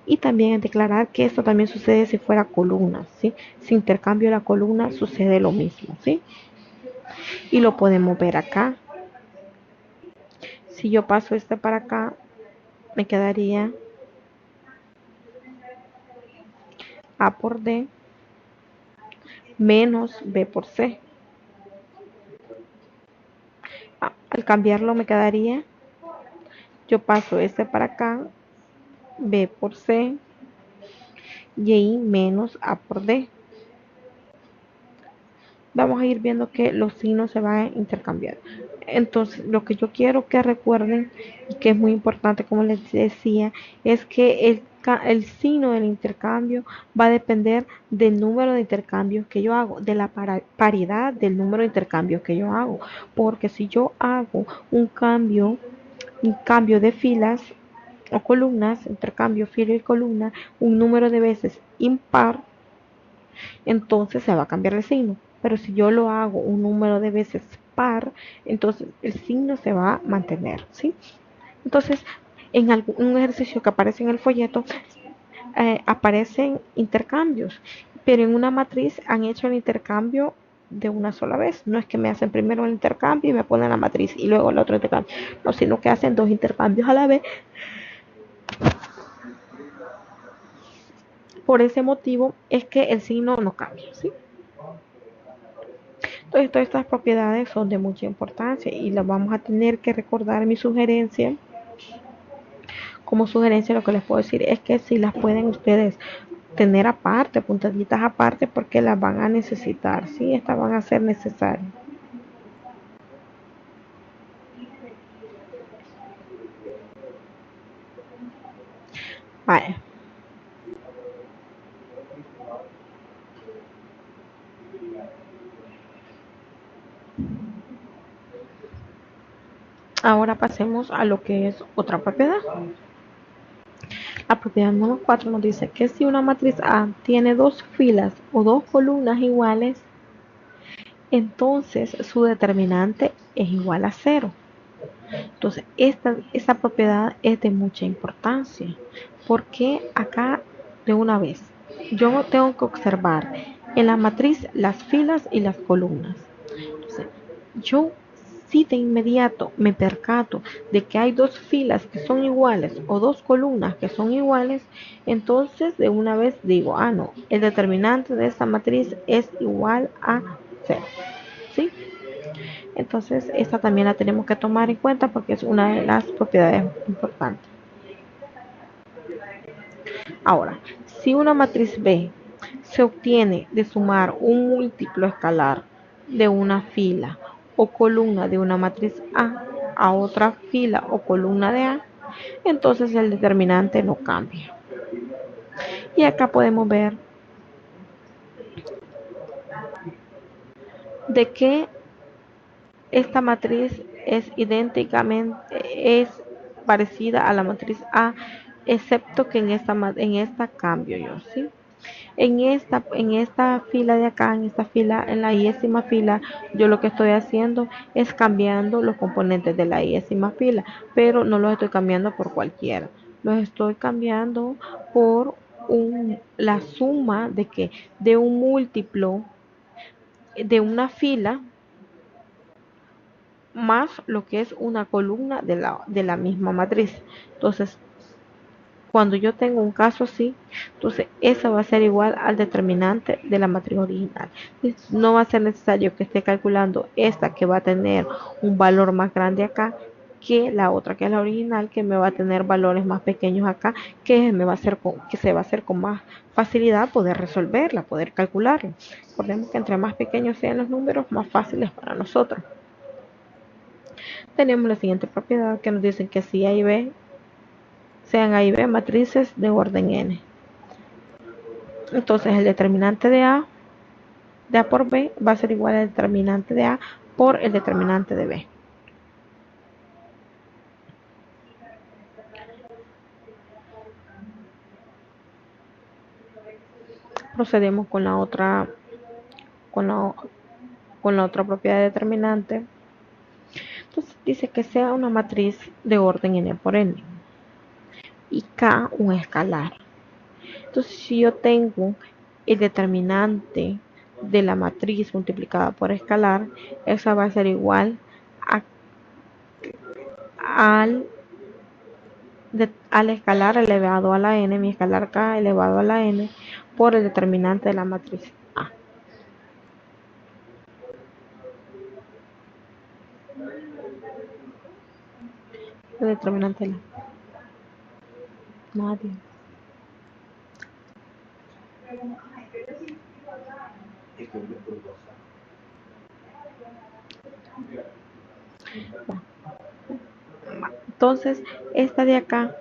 [SPEAKER 1] Y también declarar que esto también sucede si fuera columna, ¿sí? Si intercambio la columna sucede lo mismo, ¿sí? Y lo podemos ver acá. Si yo paso este para acá, me quedaría A por D menos B por C. Al cambiarlo me quedaría, yo paso este para acá, B por C y I menos A por D. Vamos a ir viendo que los signos se van a intercambiar. Entonces, lo que yo quiero que recuerden y que es muy importante, como les decía, es que el signo del intercambio va a depender del número de intercambios que yo hago, de la paridad del número de intercambios que yo hago. Porque si yo hago un cambio de filas o columnas, intercambio fila y columna, un número de veces impar, entonces se va a cambiar el signo. Pero si yo lo hago un número de veces par, entonces el signo se va a mantener, ¿sí? Entonces, en un ejercicio que aparece en el folleto, aparecen intercambios, pero en una matriz han hecho el intercambio de una sola vez. No es que me hacen primero el intercambio y me ponen la matriz y luego el otro intercambio. No, sino que hacen dos intercambios a la vez. Por ese motivo es que el signo no cambia, ¿sí? Entonces, todas estas propiedades son de mucha importancia y las vamos a tener que recordar. Mi sugerencia, como sugerencia, lo que les puedo decir es que si las pueden ustedes tener aparte, puntaditas aparte, porque las van a necesitar, ¿sí? Estas van a ser necesarias. Vale. Ahora pasemos a lo que es otra propiedad. La propiedad número 4 nos dice que si una matriz A tiene dos filas o dos columnas iguales, entonces su determinante es igual a cero. Entonces, esta propiedad es de mucha importancia, porque acá de una vez yo tengo que observar en la matriz las filas y las columnas. Entonces, yo si de inmediato me percato de que hay dos filas que son iguales o dos columnas que son iguales, entonces de una vez digo, ah, no, el determinante de esta matriz es igual a cero. ¿Sí? Entonces, esta también la tenemos que tomar en cuenta porque es una de las propiedades importantes. Ahora, si una matriz B se obtiene de sumar un múltiplo escalar de una fila o columna de una matriz a otra fila o columna de A, entonces el determinante no cambia. Y acá podemos ver de que esta matriz es parecida a la matriz A, excepto que en esta cambio yo, ¿sí? En esta fila de acá, en esta fila, en la iésima fila, yo lo que estoy haciendo es cambiando los componentes de la iésima fila, pero no los estoy cambiando por cualquiera. Los estoy cambiando por la suma de un múltiplo de una fila más lo que es una columna de la misma matriz. Entonces, cuando yo tengo un caso así, entonces eso va a ser igual al determinante de la matriz original. Entonces, no va a ser necesario que esté calculando esta que va a tener un valor más grande acá que la otra que es la original, que me va a tener valores más pequeños acá, que se va a hacer con más facilidad poder resolverla, poder calcularla. Recordemos que entre más pequeños sean los números, más fáciles para nosotros. Tenemos la siguiente propiedad que nos dicen que si A y B sean A y B matrices de orden n. Entonces el determinante de A por B va a ser igual al determinante de A por el determinante de B. Procedemos con la otra propiedad de determinante. Entonces dice que sea una matriz de orden n por n y K un escalar. Entonces si yo tengo el determinante de la matriz multiplicada por escalar, esa va a ser igual al escalar elevado a la n, mi escalar K elevado a la n, por el determinante de la matriz A. El determinante de la... Nadie. Entonces, esta de acá,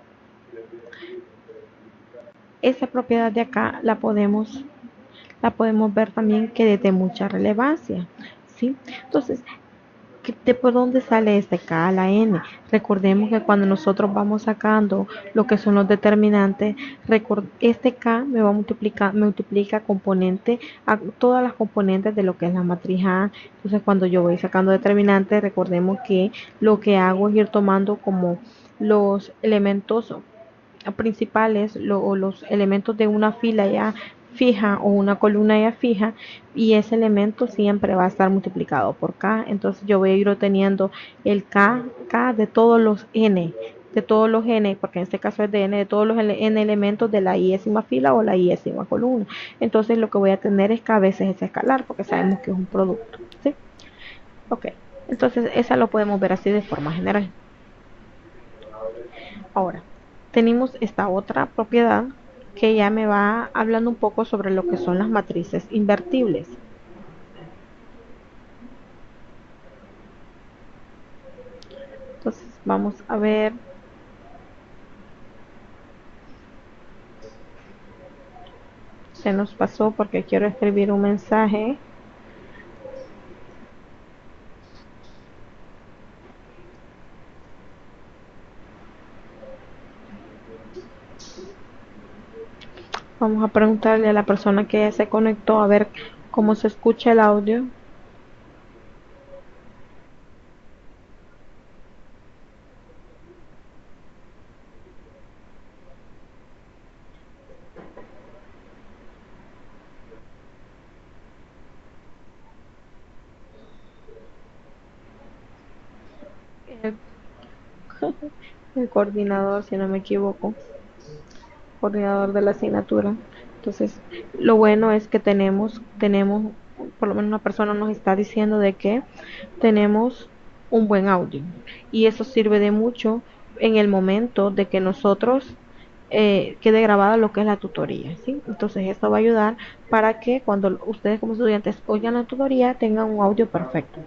[SPEAKER 1] esa propiedad de acá la podemos ver también que es de mucha relevancia, ¿sí? Entonces, ¿de por dónde sale este K a la N? Recordemos que cuando nosotros vamos sacando lo que son los determinantes, este K me multiplica a todas las componentes de lo que es la matriz A. Entonces cuando yo voy sacando determinantes, recordemos que lo que hago es ir tomando como los elementos principales o los elementos de una fila ya fija o una columna ya fija, y ese elemento siempre va a estar multiplicado por K. Entonces yo voy a ir obteniendo el K de todos los N, porque en este caso es de N, de todos los N elementos de la iésima fila o la iésima columna. Entonces lo que voy a tener es K veces ese escalar, porque sabemos que es un producto, ¿sí? Ok, entonces esa lo podemos ver así de forma general. Ahora, tenemos esta otra propiedad que ya me va hablando un poco sobre lo que son las matrices invertibles. Entonces vamos a ver. Se nos pasó porque quiero escribir un mensaje. Vamos a preguntarle a la persona que se conectó a ver cómo se escucha el audio. el coordinador, si no me equivoco, coordinador de la asignatura. Entonces, lo bueno es que tenemos, por lo menos una persona nos está diciendo de que tenemos un buen audio y eso sirve de mucho en el momento de que nosotros quede grabada lo que es la tutoría, ¿sí? Entonces esto va a ayudar para que cuando ustedes como estudiantes oigan la tutoría tengan un audio perfecto.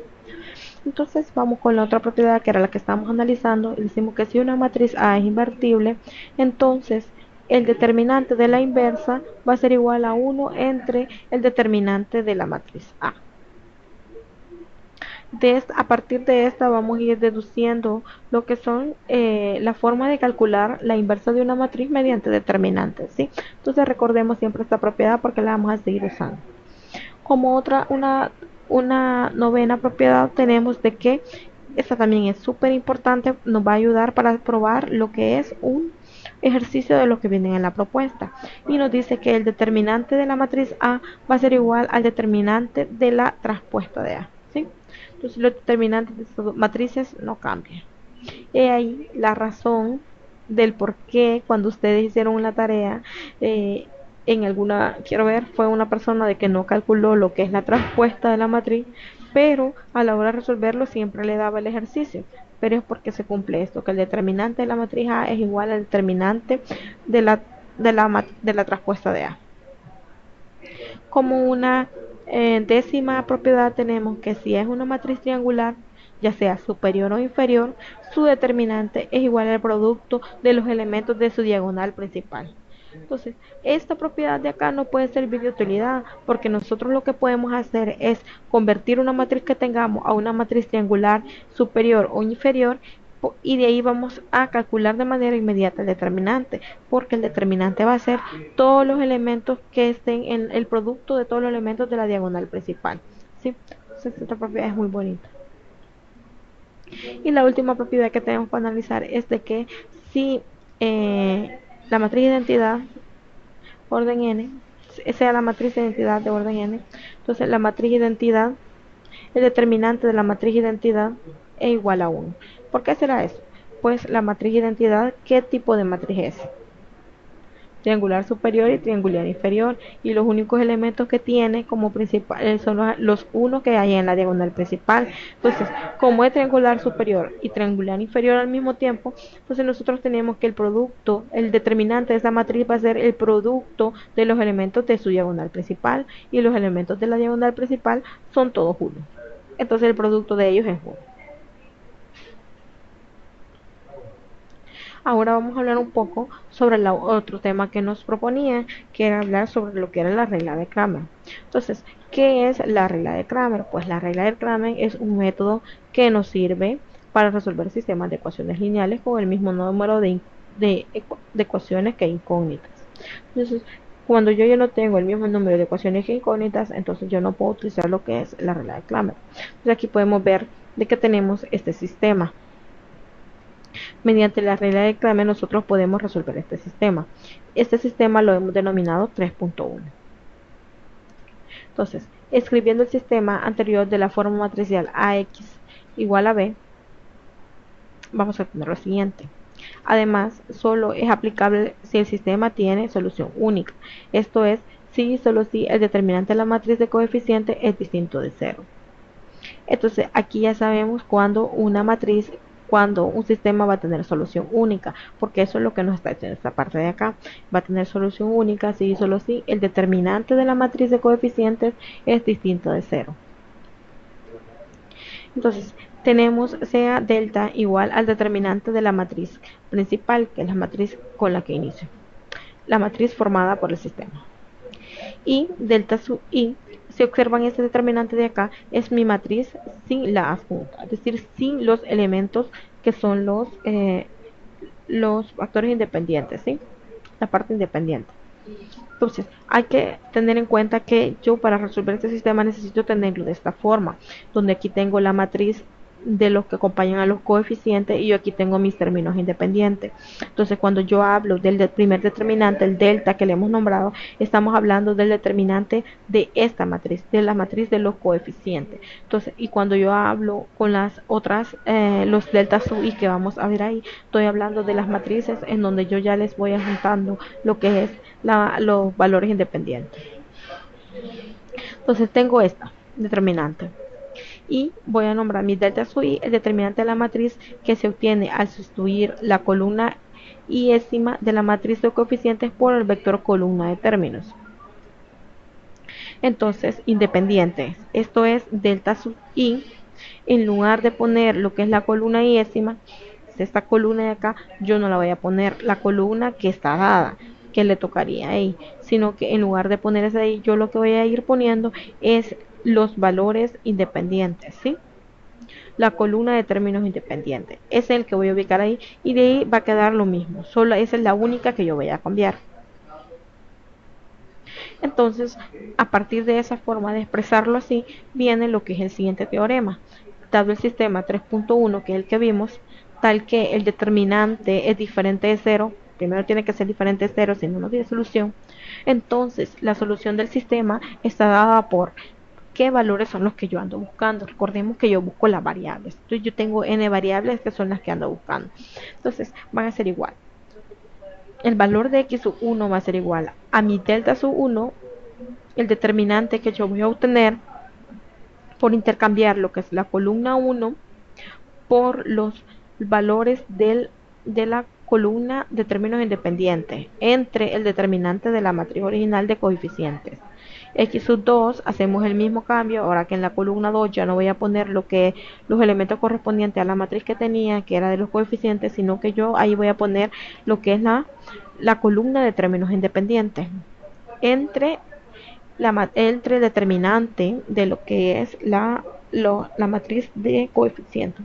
[SPEAKER 1] Entonces vamos con la otra propiedad que era la que estamos analizando y decimos que si una matriz A es invertible, entonces el determinante de la inversa va a ser igual a 1 entre el determinante de la matriz A. A partir de esta vamos a ir deduciendo lo que son la forma de calcular la inversa de una matriz mediante determinantes, ¿sí? Entonces recordemos siempre esta propiedad porque la vamos a seguir usando. Como una novena propiedad tenemos de que esta también es súper importante, nos va a ayudar para probar lo que es un ejercicio de lo que viene en la propuesta y nos dice que el determinante de la matriz A va a ser igual al determinante de la traspuesta de A, ¿sí? Entonces los determinantes de estas matrices no cambian. He ahí la razón del por qué cuando ustedes hicieron una tarea, en alguna, quiero ver, fue una persona de que no calculó lo que es la traspuesta de la matriz, pero a la hora de resolverlo siempre le daba el ejercicio. Pero es porque se cumple esto, que el determinante de la matriz A es igual al determinante de la traspuesta de A. Como una décima propiedad tenemos que si es una matriz triangular, ya sea superior o inferior, su determinante es igual al producto de los elementos de su diagonal principal. Entonces, esta propiedad de acá no puede servir de utilidad porque nosotros lo que podemos hacer es convertir una matriz que tengamos a una matriz triangular superior o inferior y de ahí vamos a calcular de manera inmediata el determinante, porque el determinante va a ser todos los elementos que estén en el producto de todos los elementos de la diagonal principal, ¿sí? Entonces esta propiedad es muy bonita. Y la última propiedad que tenemos para analizar es de que si la matriz de identidad orden n sea la matriz de identidad de orden n, entonces la matriz de identidad, el determinante de la matriz de identidad es igual a 1. ¿Por qué será eso? Pues la matriz de identidad, ¿qué tipo de matriz es? Triangular superior y triangular inferior, y los únicos elementos que tiene como principal son los unos que hay en la diagonal principal. Entonces, como es triangular superior y triangular inferior al mismo tiempo, entonces nosotros tenemos que el producto, el determinante de esa matriz va a ser el producto de los elementos de su diagonal principal, y los elementos de la diagonal principal son todos 1. Entonces el producto de ellos es 1. Ahora vamos a hablar un poco sobre el otro tema que nos proponía, que era hablar sobre lo que era la regla de Cramer. Entonces, ¿qué es la regla de Cramer? Pues la regla de Cramer es un método que nos sirve para resolver sistemas de ecuaciones lineales con el mismo número de ecuaciones que incógnitas. Entonces, cuando yo ya no tengo el mismo número de ecuaciones que incógnitas, entonces yo no puedo utilizar lo que es la regla de Cramer. Entonces aquí podemos ver de que tenemos este sistema. Mediante la regla de Cramer nosotros podemos resolver este sistema. Este sistema lo hemos denominado 3.1. Entonces, escribiendo el sistema anterior de la forma matricial AX igual a B, vamos a tener lo siguiente. Además, solo es aplicable si el sistema tiene solución única. Esto es, si y solo si el determinante de la matriz de coeficiente es distinto de 0. Entonces, aquí ya sabemos cuando un sistema va a tener solución única, porque eso es lo que nos está diciendo esta parte de acá. Va a tener solución única si y solo si el determinante de la matriz de coeficientes es distinto de 0. Entonces, tenemos sea delta igual al determinante de la matriz principal, que es la matriz con la que inicio, la matriz formada por el sistema. Y delta sub i, si observan este determinante de acá, es mi matriz sin la adjunta, es decir, sin los elementos que son los factores independientes, ¿sí? La parte independiente. Entonces, hay que tener en cuenta que yo para resolver este sistema necesito tenerlo de esta forma, donde aquí tengo la matriz de los que acompañan a los coeficientes y yo aquí tengo mis términos independientes. Entonces cuando yo hablo del primer determinante, el delta que le hemos nombrado, estamos hablando del determinante de esta matriz, de la matriz de los coeficientes. Entonces, y cuando yo hablo con las otras, los deltas sub i que vamos a ver ahí, estoy hablando de las matrices en donde yo ya les voy juntando lo que es los valores independientes. Entonces tengo esta determinante y voy a nombrar mi delta sub i, el determinante de la matriz que se obtiene al sustituir la columna iésima de la matriz de coeficientes por el vector columna de términos. Entonces, independientes, esto es delta sub i, en lugar de poner lo que es la columna iésima, esta columna de acá, yo no la voy a poner la columna que está dada, que le tocaría ahí, sino que en lugar de poner esa ahí, yo lo que voy a ir poniendo es los valores independientes, ¿sí? La columna de términos independientes es el que voy a ubicar ahí y de ahí va a quedar lo mismo, solo esa es la única que yo voy a cambiar. Entonces, a partir de esa forma de expresarlo así, viene lo que es el siguiente teorema. Dado el sistema 3.1, que es el que vimos, tal que el determinante es diferente de 0, primero tiene que ser diferente de 0, si no, no tiene solución. Entonces, la solución del sistema está dada por qué valores son los que yo ando buscando. Recordemos que yo busco las variables. Entonces, yo tengo n variables que son las que ando buscando. Entonces, van a ser igual. El valor de x sub 1 va a ser igual a mi delta sub 1, el determinante que yo voy a obtener por intercambiar lo que es la columna 1 por los valores de la columna de términos independientes entre el determinante de la matriz original de coeficientes. X sub 2 hacemos el mismo cambio, ahora que en la columna 2 ya no voy a poner los elementos correspondientes a la matriz que tenía, que era de los coeficientes, sino que yo ahí voy a poner lo que es la columna de términos independientes entre el determinante de lo que es la matriz de coeficientes.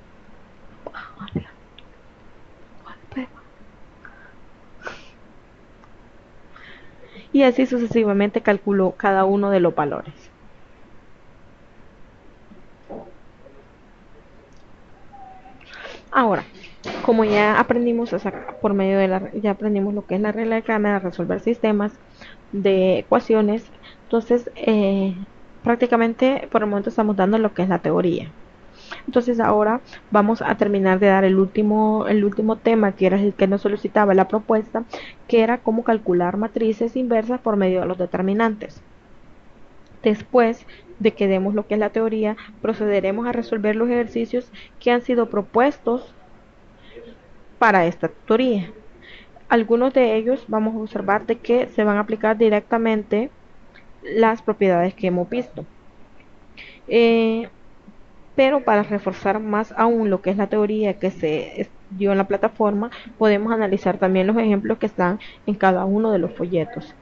[SPEAKER 1] Y así sucesivamente calculo cada uno de los valores. Ahora, como ya aprendimos por medio de ya aprendimos lo que es la regla de Cramer a resolver sistemas de ecuaciones, entonces prácticamente por el momento estamos dando lo que es la teoría. Entonces ahora vamos a terminar de dar el último tema, que era el que nos solicitaba la propuesta, que era cómo calcular matrices inversas por medio de los determinantes. Después de que demos lo que es la teoría, procederemos a resolver los ejercicios que han sido propuestos para esta teoría. Algunos de ellos vamos a observar de que se van a aplicar directamente las propiedades que hemos visto. Pero para reforzar más aún lo que es la teoría que se dio en la plataforma, podemos analizar también los ejemplos que están en cada uno de los folletos.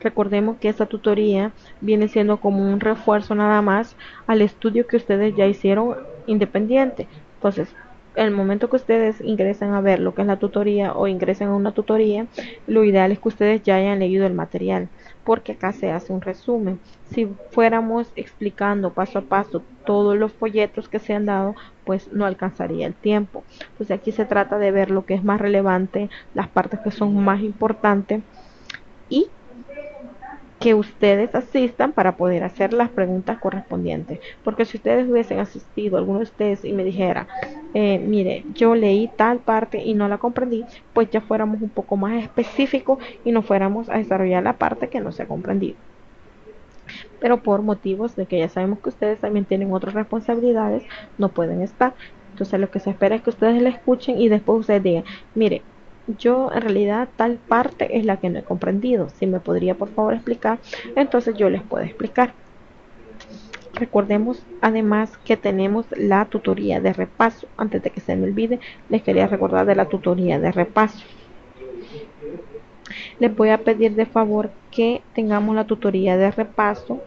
[SPEAKER 1] Recordemos que esta tutoría viene siendo como un refuerzo nada más al estudio que ustedes ya hicieron independiente. Entonces, el momento que ustedes ingresen a ver lo que es la tutoría o ingresen a una tutoría, lo ideal es que ustedes ya hayan leído el material, porque acá se hace un resumen. Si fuéramos explicando paso a paso todos los folletos que se han dado, pues no alcanzaría el tiempo. Pues aquí se trata de ver lo que es más relevante, las partes que son más importantes y que ustedes asistan para poder hacer las preguntas correspondientes. Porque si ustedes hubiesen asistido, alguno de ustedes, y me dijera, mire, yo leí tal parte y no la comprendí, pues ya fuéramos un poco más específicos y no fuéramos a desarrollar la parte que no se ha comprendido. Pero por motivos de que ya sabemos que ustedes también tienen otras responsabilidades, no pueden estar. Entonces lo que se espera es que ustedes la escuchen y después ustedes digan, mire, yo en realidad tal parte es la que no he comprendido, si me podría por favor explicar, entonces yo les puedo explicar. Recordemos además que tenemos la tutoría de repaso. Antes de que se me olvide, les quería recordar de la tutoría de repaso. Les voy a pedir de favor que tengamos la tutoría de repaso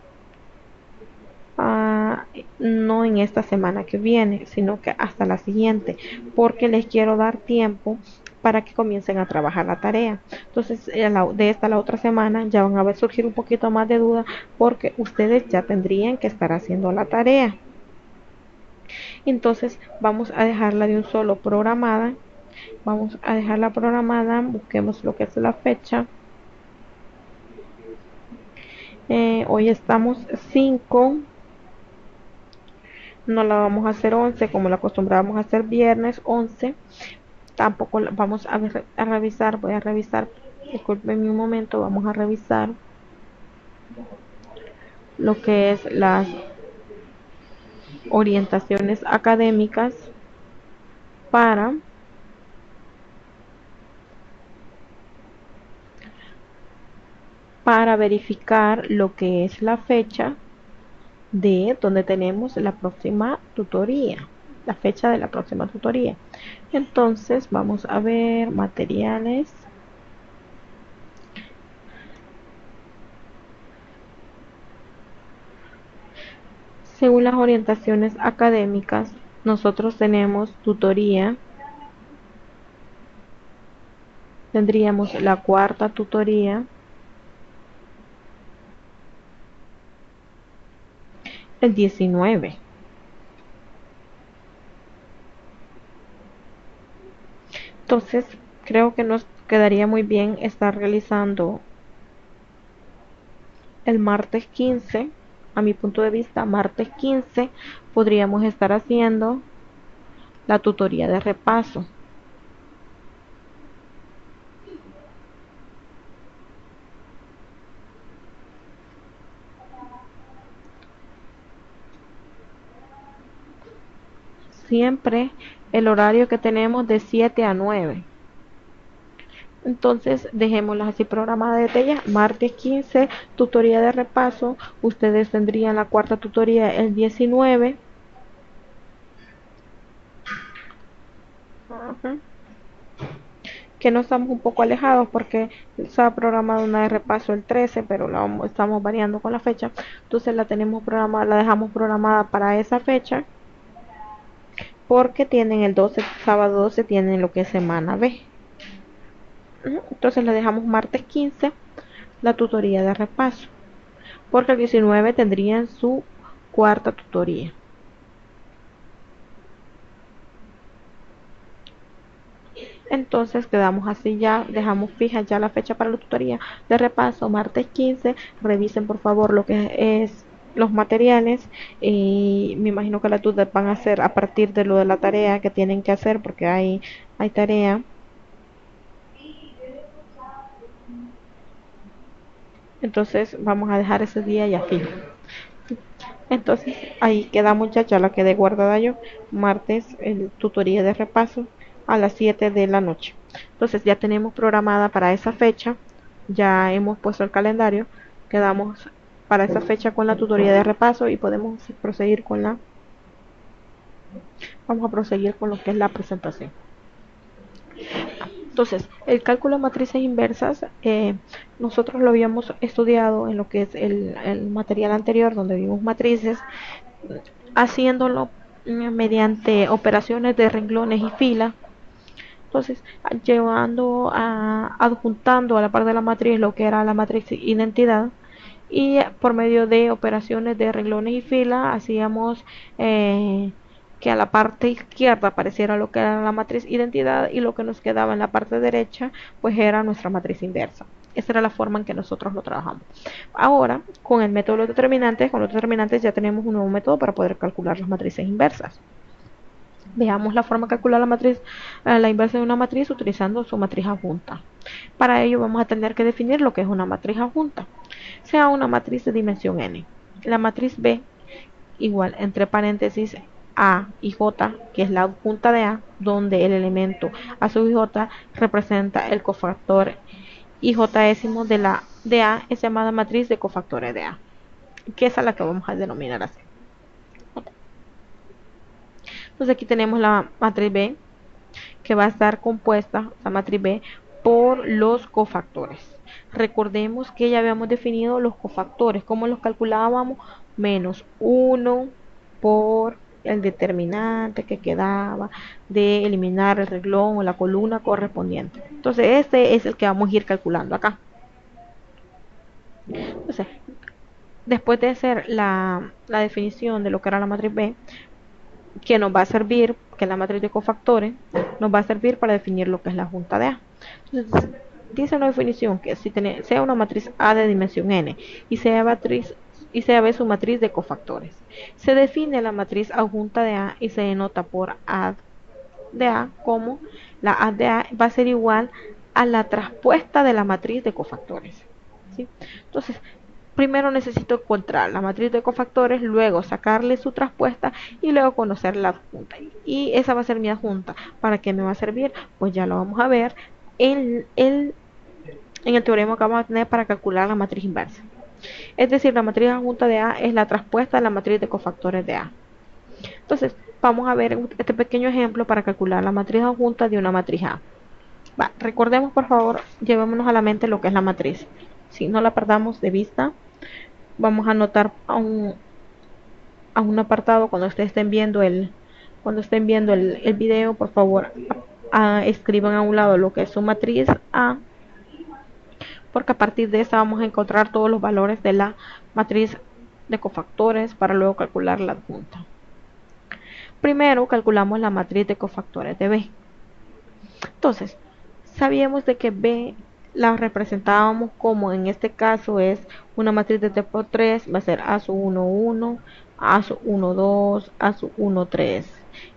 [SPEAKER 1] no en esta semana que viene, sino que hasta la siguiente, porque les quiero dar tiempo para que comiencen a trabajar la tarea. Entonces, de esta a la otra semana ya van a ver surgir un poquito más de duda, porque ustedes ya tendrían que estar haciendo la tarea. Entonces vamos a dejarla de un solo programada. Vamos a dejarla programada, busquemos lo que es la fecha. Hoy estamos 5, no la vamos a hacer 11 como la acostumbrábamos a hacer viernes 11. Tampoco vamos a revisar, voy a revisar, disculpen un momento, vamos a revisar lo que es las orientaciones académicas para verificar lo que es la fecha de donde tenemos la próxima tutoría, la fecha de la próxima tutoría. Entonces vamos a ver materiales. Según las orientaciones académicas, nosotros tenemos tutoría, tendríamos la cuarta tutoría, el 19. Entonces, creo que nos quedaría muy bien estar realizando el martes 15. A mi punto de vista, martes 15 podríamos estar haciendo la tutoría de repaso. Siempre el horario que tenemos de 7 a 9. Entonces, dejémoslas así programadas desde ya. Martes 15, tutoría de repaso. Ustedes tendrían la cuarta tutoría el 19. Ajá. Que no estamos un poco alejados porque estaba programada una de repaso el 13, pero estamos variando con la fecha. Entonces la tenemos programada, la dejamos programada para esa fecha porque tienen el 12, sábado 12 tienen lo que es semana B. Entonces le dejamos martes 15 la tutoría de repaso, porque el 19 tendrían su cuarta tutoría. Entonces quedamos así, ya dejamos fija ya la fecha para la tutoría de repaso, martes 15. Revisen por favor lo que es los materiales, y me imagino que las dudas van a ser a partir de lo de la tarea que tienen que hacer, porque hay tarea. Entonces vamos a dejar ese día ya fijo. Entonces ahí quedamos, ya la quedé guardada yo. Martes, el tutoría de repaso a las 7 de la noche. Entonces ya tenemos programada para esa fecha, ya hemos puesto el calendario, quedamos para esa fecha con la tutoría de repaso y podemos proseguir con vamos a proseguir con lo que es la presentación. Entonces, el cálculo de matrices inversas, nosotros lo habíamos estudiado en lo que es el material anterior, donde vimos matrices, haciéndolo mediante operaciones de renglones y filas. Entonces, adjuntando a la par de la matriz lo que era la matriz identidad, y por medio de operaciones de renglones y filas hacíamos que a la parte izquierda apareciera lo que era la matriz identidad, y lo que nos quedaba en la parte derecha pues era nuestra matriz inversa. Esa era la forma en que nosotros lo trabajamos. Ahora, con el método de los determinantes ya tenemos un nuevo método para poder calcular las matrices inversas. Veamos la forma de calcular la inversa de una matriz utilizando su matriz adjunta. Para ello vamos a tener que definir lo que es una matriz adjunta. Sea una matriz de dimensión n. La matriz B igual, entre paréntesis, A y J, que es la adjunta de A, donde el elemento A sub J representa el cofactor IJésimo de A, es llamada matriz de cofactores de A, que es a la que vamos a denominar así. Entonces aquí tenemos la matriz B, que va a estar compuesta, la matriz B, por los cofactores. Recordemos que ya habíamos definido los cofactores. ¿Cómo los calculábamos? Menos 1 por el determinante que quedaba de eliminar el renglón o la columna correspondiente. Entonces este es el que vamos a ir calculando acá. Entonces, después de hacer la definición de lo que era la matriz B, que nos va a servir, que es la matriz de cofactores, nos va a servir para definir lo que es la junta de A. Entonces, dice la definición que si sea una matriz A de dimensión n y sea B su matriz de cofactores, se define la matriz adjunta de A y se denota por A de A como la A de A va a ser igual a la traspuesta de la matriz de cofactores, ¿sí? Entonces, primero necesito encontrar la matriz de cofactores, luego sacarle su traspuesta y luego conocer la adjunta. Y esa va a ser mi adjunta. ¿Para qué me va a servir? Pues ya lo vamos a ver en el teorema que vamos a tener para calcular la matriz inversa. Es decir, la matriz adjunta de A es la traspuesta de la matriz de cofactores de A. Entonces, vamos a ver este pequeño ejemplo para calcular la matriz adjunta de una matriz A. Recordemos, por favor, llevémonos a la mente lo que es la matriz. Si no la perdamos de vista, vamos a anotar a un apartado cuando estén viendo el video, por favor, escriban a un lado lo que es su matriz A, porque a partir de esta vamos a encontrar todos los valores de la matriz de cofactores para luego calcular la adjunta. Primero calculamos la matriz de cofactores de B. Entonces, sabíamos de que B la representábamos como, en este caso es una matriz de 3 por 3, va a ser A sub 1, 1, A sub 1, 2, A sub 1, 3.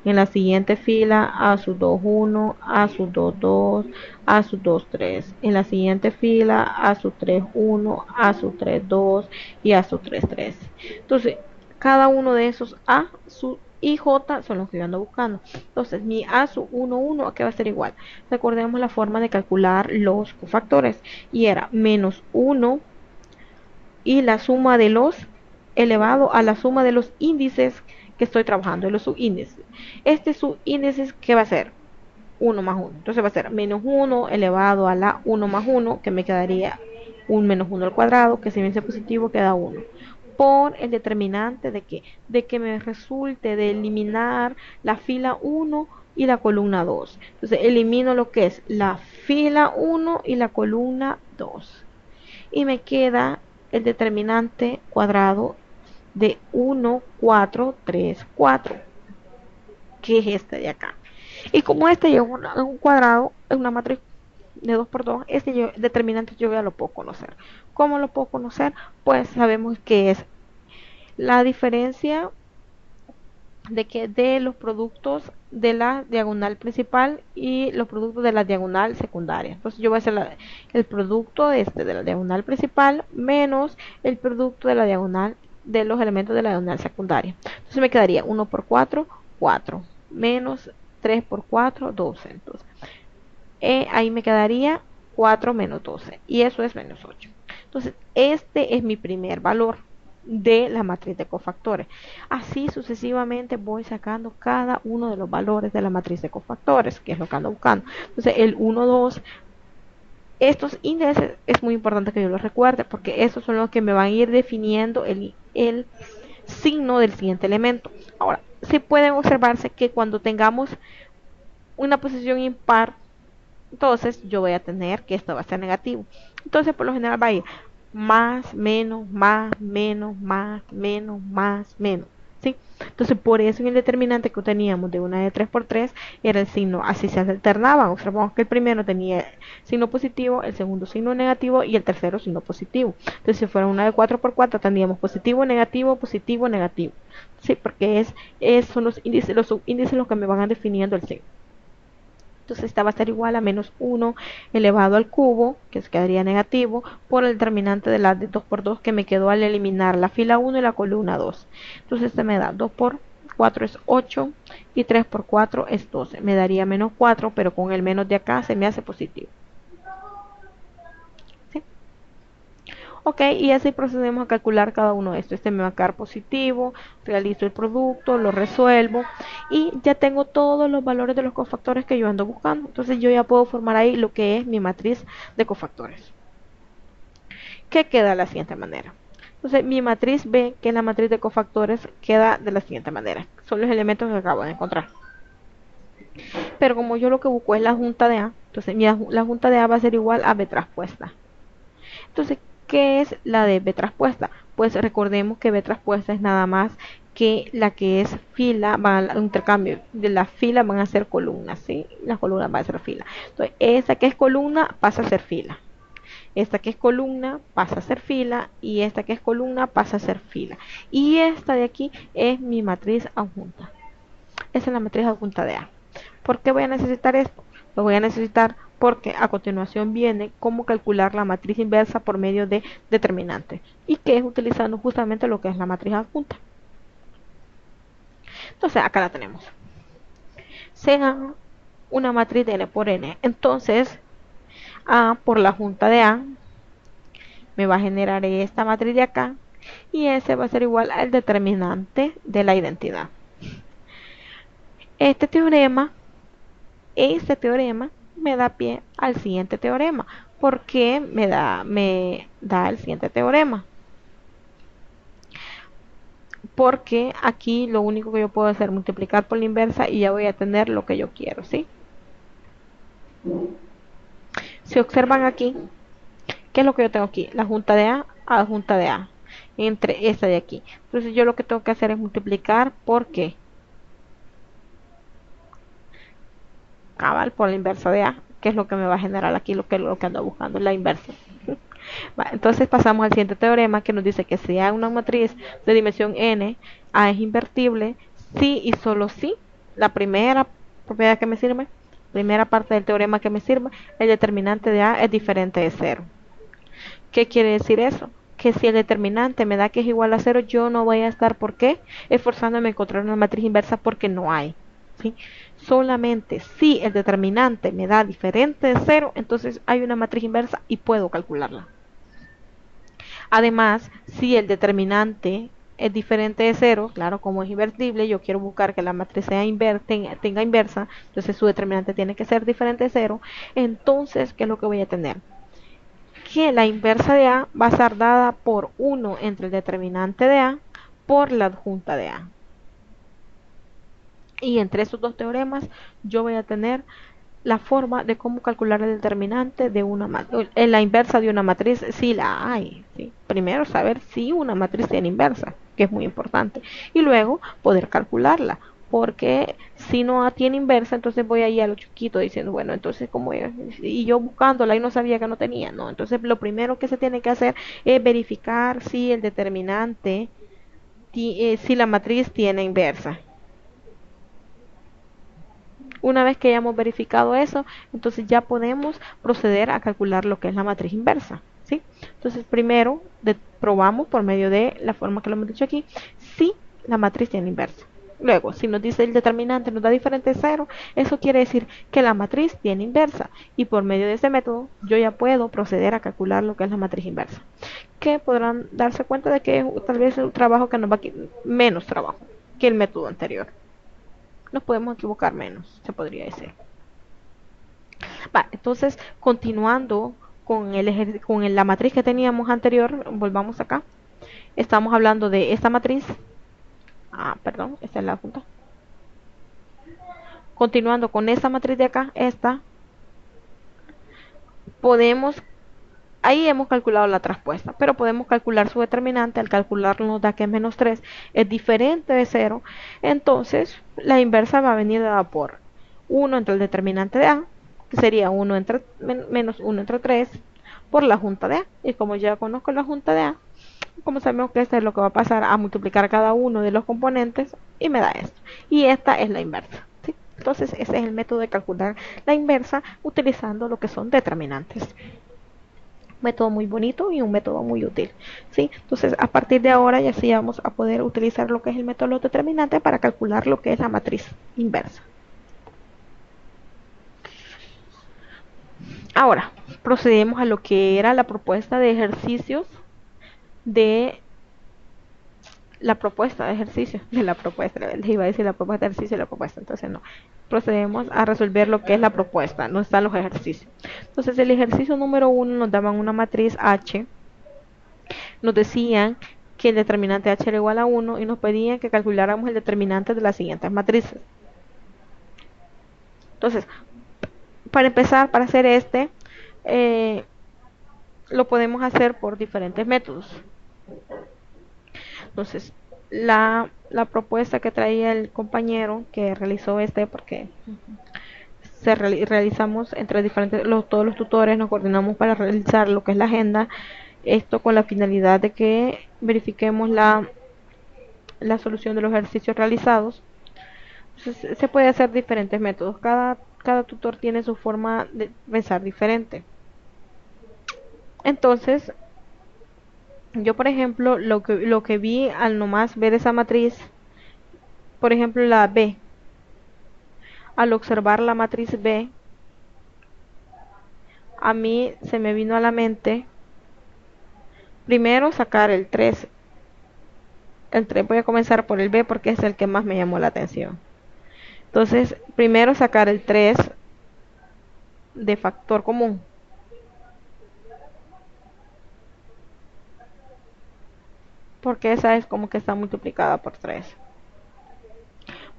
[SPEAKER 1] En la siguiente fila A sub 2, 1, A sub 2, 2, A sub 2, 3. En la siguiente fila A sub 3, 1, A sub 3, 2 y A sub 3, 3. Entonces, cada uno de esos A sub y J son los que yo ando buscando. Entonces, mi A sub 1, 1, ¿a qué va a ser igual? Recordemos la forma de calcular los cofactores. Y era menos 1 y la suma de los elevado a la suma de los índices que estoy trabajando, de los subíndices. Este subíndice, ¿qué va a ser? 1 más 1. Entonces va a ser menos 1 elevado a la 1 más 1, que me quedaría un menos 1 al cuadrado, que si bien es positivo queda 1. Por el determinante de que me resulte de eliminar la fila 1 y la columna 2. Entonces elimino lo que es la fila 1 y la columna 2. Y me queda el determinante cuadrado de 1, 4, 3, 4. Que es este de acá. Y como este lleva un cuadrado, es una matriz de 2 por 2, este determinante yo ya lo puedo conocer. ¿Cómo lo puedo conocer? Pues sabemos que es la diferencia de los productos de la diagonal principal y los productos de la diagonal secundaria. Entonces yo voy a hacer el producto de la diagonal principal menos el producto de la diagonal de los elementos de la diagonal secundaria. Entonces me quedaría 1 por 4, 4, menos 3 por 4, 12. Entonces, ahí me quedaría 4 menos 12 y eso es menos 8. Entonces este es mi primer valor de la matriz de cofactores. Así sucesivamente voy sacando cada uno de los valores de la matriz de cofactores, que es lo que ando buscando. Entonces el 1, 2, estos índices es muy importante que yo los recuerde, porque estos son los que me van a ir definiendo el signo del siguiente elemento. Ahora, sí pueden observarse que cuando tengamos una posición impar, entonces yo voy a tener que esto va a ser negativo. Entonces por lo general va a ir más, menos, más, menos, más, menos, más, menos, ¿sí? Entonces por eso en el determinante que teníamos de una de 3 por 3 era el signo, así se alternaban. Observamos que el primero tenía signo positivo, el segundo signo negativo y el tercero signo positivo. Entonces si fuera una de 4 por 4 tendríamos positivo, negativo, positivo, negativo, ¿sí? Porque son los índices, los subíndices los que me van definiendo el signo. Entonces esta va a ser igual a menos 1 elevado al cubo, que se quedaría negativo, por el determinante de la de 2 por 2 que me quedó al eliminar la fila 1 y la columna 2. Entonces este me da 2 por 4 es 8 y 3 por 4 es 12. Me daría menos 4, pero con el menos de acá se me hace positivo. ¿Sí? Ok, y así procedemos a calcular cada uno de estos. Este me va a quedar positivo, realizo el producto, lo resuelvo y ya tengo todos los valores de los cofactores que yo ando buscando. Entonces yo ya puedo formar ahí lo que es mi matriz de cofactores, que queda de la siguiente manera. Entonces mi matriz B, que es la matriz de cofactores, queda de la siguiente manera. Son los elementos que acabo de encontrar. Pero como yo lo que busco es la junta de A, entonces la junta de A va a ser igual a B traspuesta. Entonces, ¿qué es la de B traspuesta? Pues recordemos que B traspuesta es nada más que la que es fila, van a intercambio de las filas van a ser columnas, ¿sí? Las columnas van a ser fila. Entonces, esa que es columna pasa a ser fila. Esta que es columna pasa a ser fila y esta que es columna pasa a ser fila. Y esta de aquí es mi matriz adjunta. Esa es la matriz adjunta de A. ¿Por qué voy a necesitar esto? Lo voy a necesitar porque a continuación viene cómo calcular la matriz inversa por medio de determinante. Y que es utilizando justamente lo que es la matriz adjunta. Entonces acá la tenemos. Sea una matriz de n por n. Entonces A por la junta de A me va a generar esta matriz de acá y ese va a ser igual al determinante de la identidad. Este teorema me da pie al siguiente teorema. ¿Por qué me da el siguiente teorema? Porque aquí lo único que yo puedo hacer es multiplicar por la inversa y ya voy a tener lo que yo quiero, ¿sí? Si observan aquí, ¿qué es lo que yo tengo aquí? La junta de A a junta de A, entre esta de aquí. Entonces yo lo que tengo que hacer es multiplicar por ¿qué? Cabal, por la inversa de A, que es lo que me va a generar aquí, lo que ando buscando, la inversa. Entonces pasamos al siguiente teorema que nos dice que si hay una matriz de dimensión n, A es invertible, si y solo si, la primera propiedad que me sirve, primera parte del teorema que me sirve, el determinante de A es diferente de 0. ¿Qué quiere decir eso? Que si el determinante me da que es igual a 0, yo no voy a estar, ¿por qué? Esforzándome a encontrar una matriz inversa porque no hay, ¿sí? Solamente si el determinante me da diferente de 0, entonces hay una matriz inversa y puedo calcularla. Además, si el determinante es diferente de 0, claro, como es invertible, yo quiero buscar que la matriz sea tenga inversa, entonces su determinante tiene que ser diferente de 0, entonces, ¿qué es lo que voy a tener? Que la inversa de A va a estar dada por 1 entre el determinante de A por la adjunta de A. Y entre esos dos teoremas yo voy a tener la forma de cómo calcular el determinante de una matriz, en la inversa de una matriz, si la hay, ¿sí? Primero saber si una matriz tiene inversa, que es muy importante, y luego poder calcularla, porque si no tiene inversa, entonces voy ahí a lo chiquito diciendo, bueno, entonces como y yo buscándola y no sabía que no tenía, no, entonces lo primero que se tiene que hacer es verificar si el determinante, si la matriz tiene inversa. Una vez que hayamos verificado eso, entonces ya podemos proceder a calcular lo que es la matriz inversa, ¿sí? Entonces primero probamos por medio de la forma que lo hemos dicho aquí, si la matriz tiene inversa. Luego, si nos dice el determinante nos da diferente de 0, eso quiere decir que la matriz tiene inversa. Y por medio de este método, yo ya puedo proceder a calcular lo que es la matriz inversa. Que podrán darse cuenta de que es tal vez un trabajo que nos va a quitar menos trabajo que el método anterior. Nos podemos equivocar menos, se podría decir. Entonces, continuando con la matriz que teníamos anterior, volvamos acá. Estamos hablando de esta matriz. Perdón, esta es la punta. Continuando con esta matriz de acá, ahí hemos calculado la traspuesta, pero podemos calcular su determinante. Al calcularlo nos da que es menos 3, es diferente de 0. Entonces, la inversa va a venir dada por 1 entre el determinante de A, que sería 1 entre, menos 1 entre 3, por la junta de A. Y como ya conozco la junta de A, como sabemos que esto es lo que va a pasar a multiplicar cada uno de los componentes, y me da esto. Y esta es la inversa, ¿sí? Entonces, ese es el método de calcular la inversa utilizando lo que son determinantes. Método muy bonito y un método muy útil, ¿sí? Entonces, a partir de ahora ya sí vamos a poder utilizar lo que es el método determinante para calcular lo que es la matriz inversa. Ahora, procedemos a lo que era la propuesta de ejercicios de la propuesta de ejercicio, les iba a decir la propuesta de ejercicio y la propuesta, entonces no. Procedemos a resolver lo que es la propuesta, no están los ejercicios. Entonces, el ejercicio número 1 nos daban una matriz H, nos decían que el determinante H era igual a 1 y nos pedían que calculáramos el determinante de las siguientes matrices. Entonces, para empezar, para hacer lo podemos hacer por diferentes métodos. Entonces, la propuesta que traía el compañero que realizó porque realizamos entre todos los tutores, nos coordinamos para realizar lo que es la agenda, esto con la finalidad de que verifiquemos la solución de los ejercicios realizados. Entonces, se puede hacer diferentes métodos, cada tutor tiene su forma de pensar diferente. Entonces, yo por ejemplo, lo que vi al nomás ver esa matriz, por ejemplo la B, al observar la matriz B, a mí se me vino a la mente primero sacar el 3. Voy a comenzar por el B porque es el que más me llamó la atención. Entonces, primero sacar el 3 de factor común. Porque esa es como que está multiplicada por 3.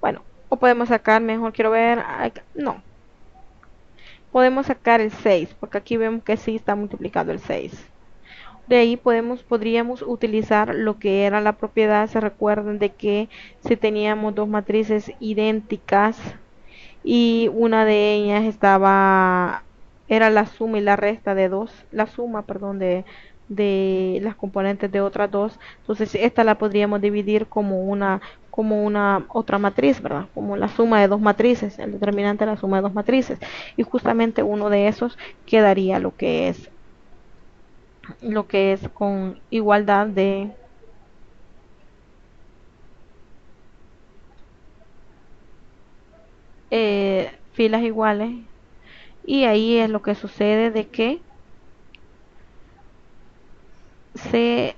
[SPEAKER 1] Bueno, o podemos sacar, mejor quiero ver, no. Podemos sacar el 6, porque aquí vemos que sí está multiplicado el 6. De ahí podríamos utilizar lo que era la propiedad. Se recuerdan de que si teníamos dos matrices idénticas y una de ellas era la suma y la resta de dos, la suma, perdón, de las componentes de otras dos, entonces esta la podríamos dividir como una otra matriz, ¿verdad? Como la suma de dos matrices, el determinante de la suma de dos matrices, y justamente uno de esos quedaría lo que es con igualdad de filas iguales, y ahí es lo que sucede de que se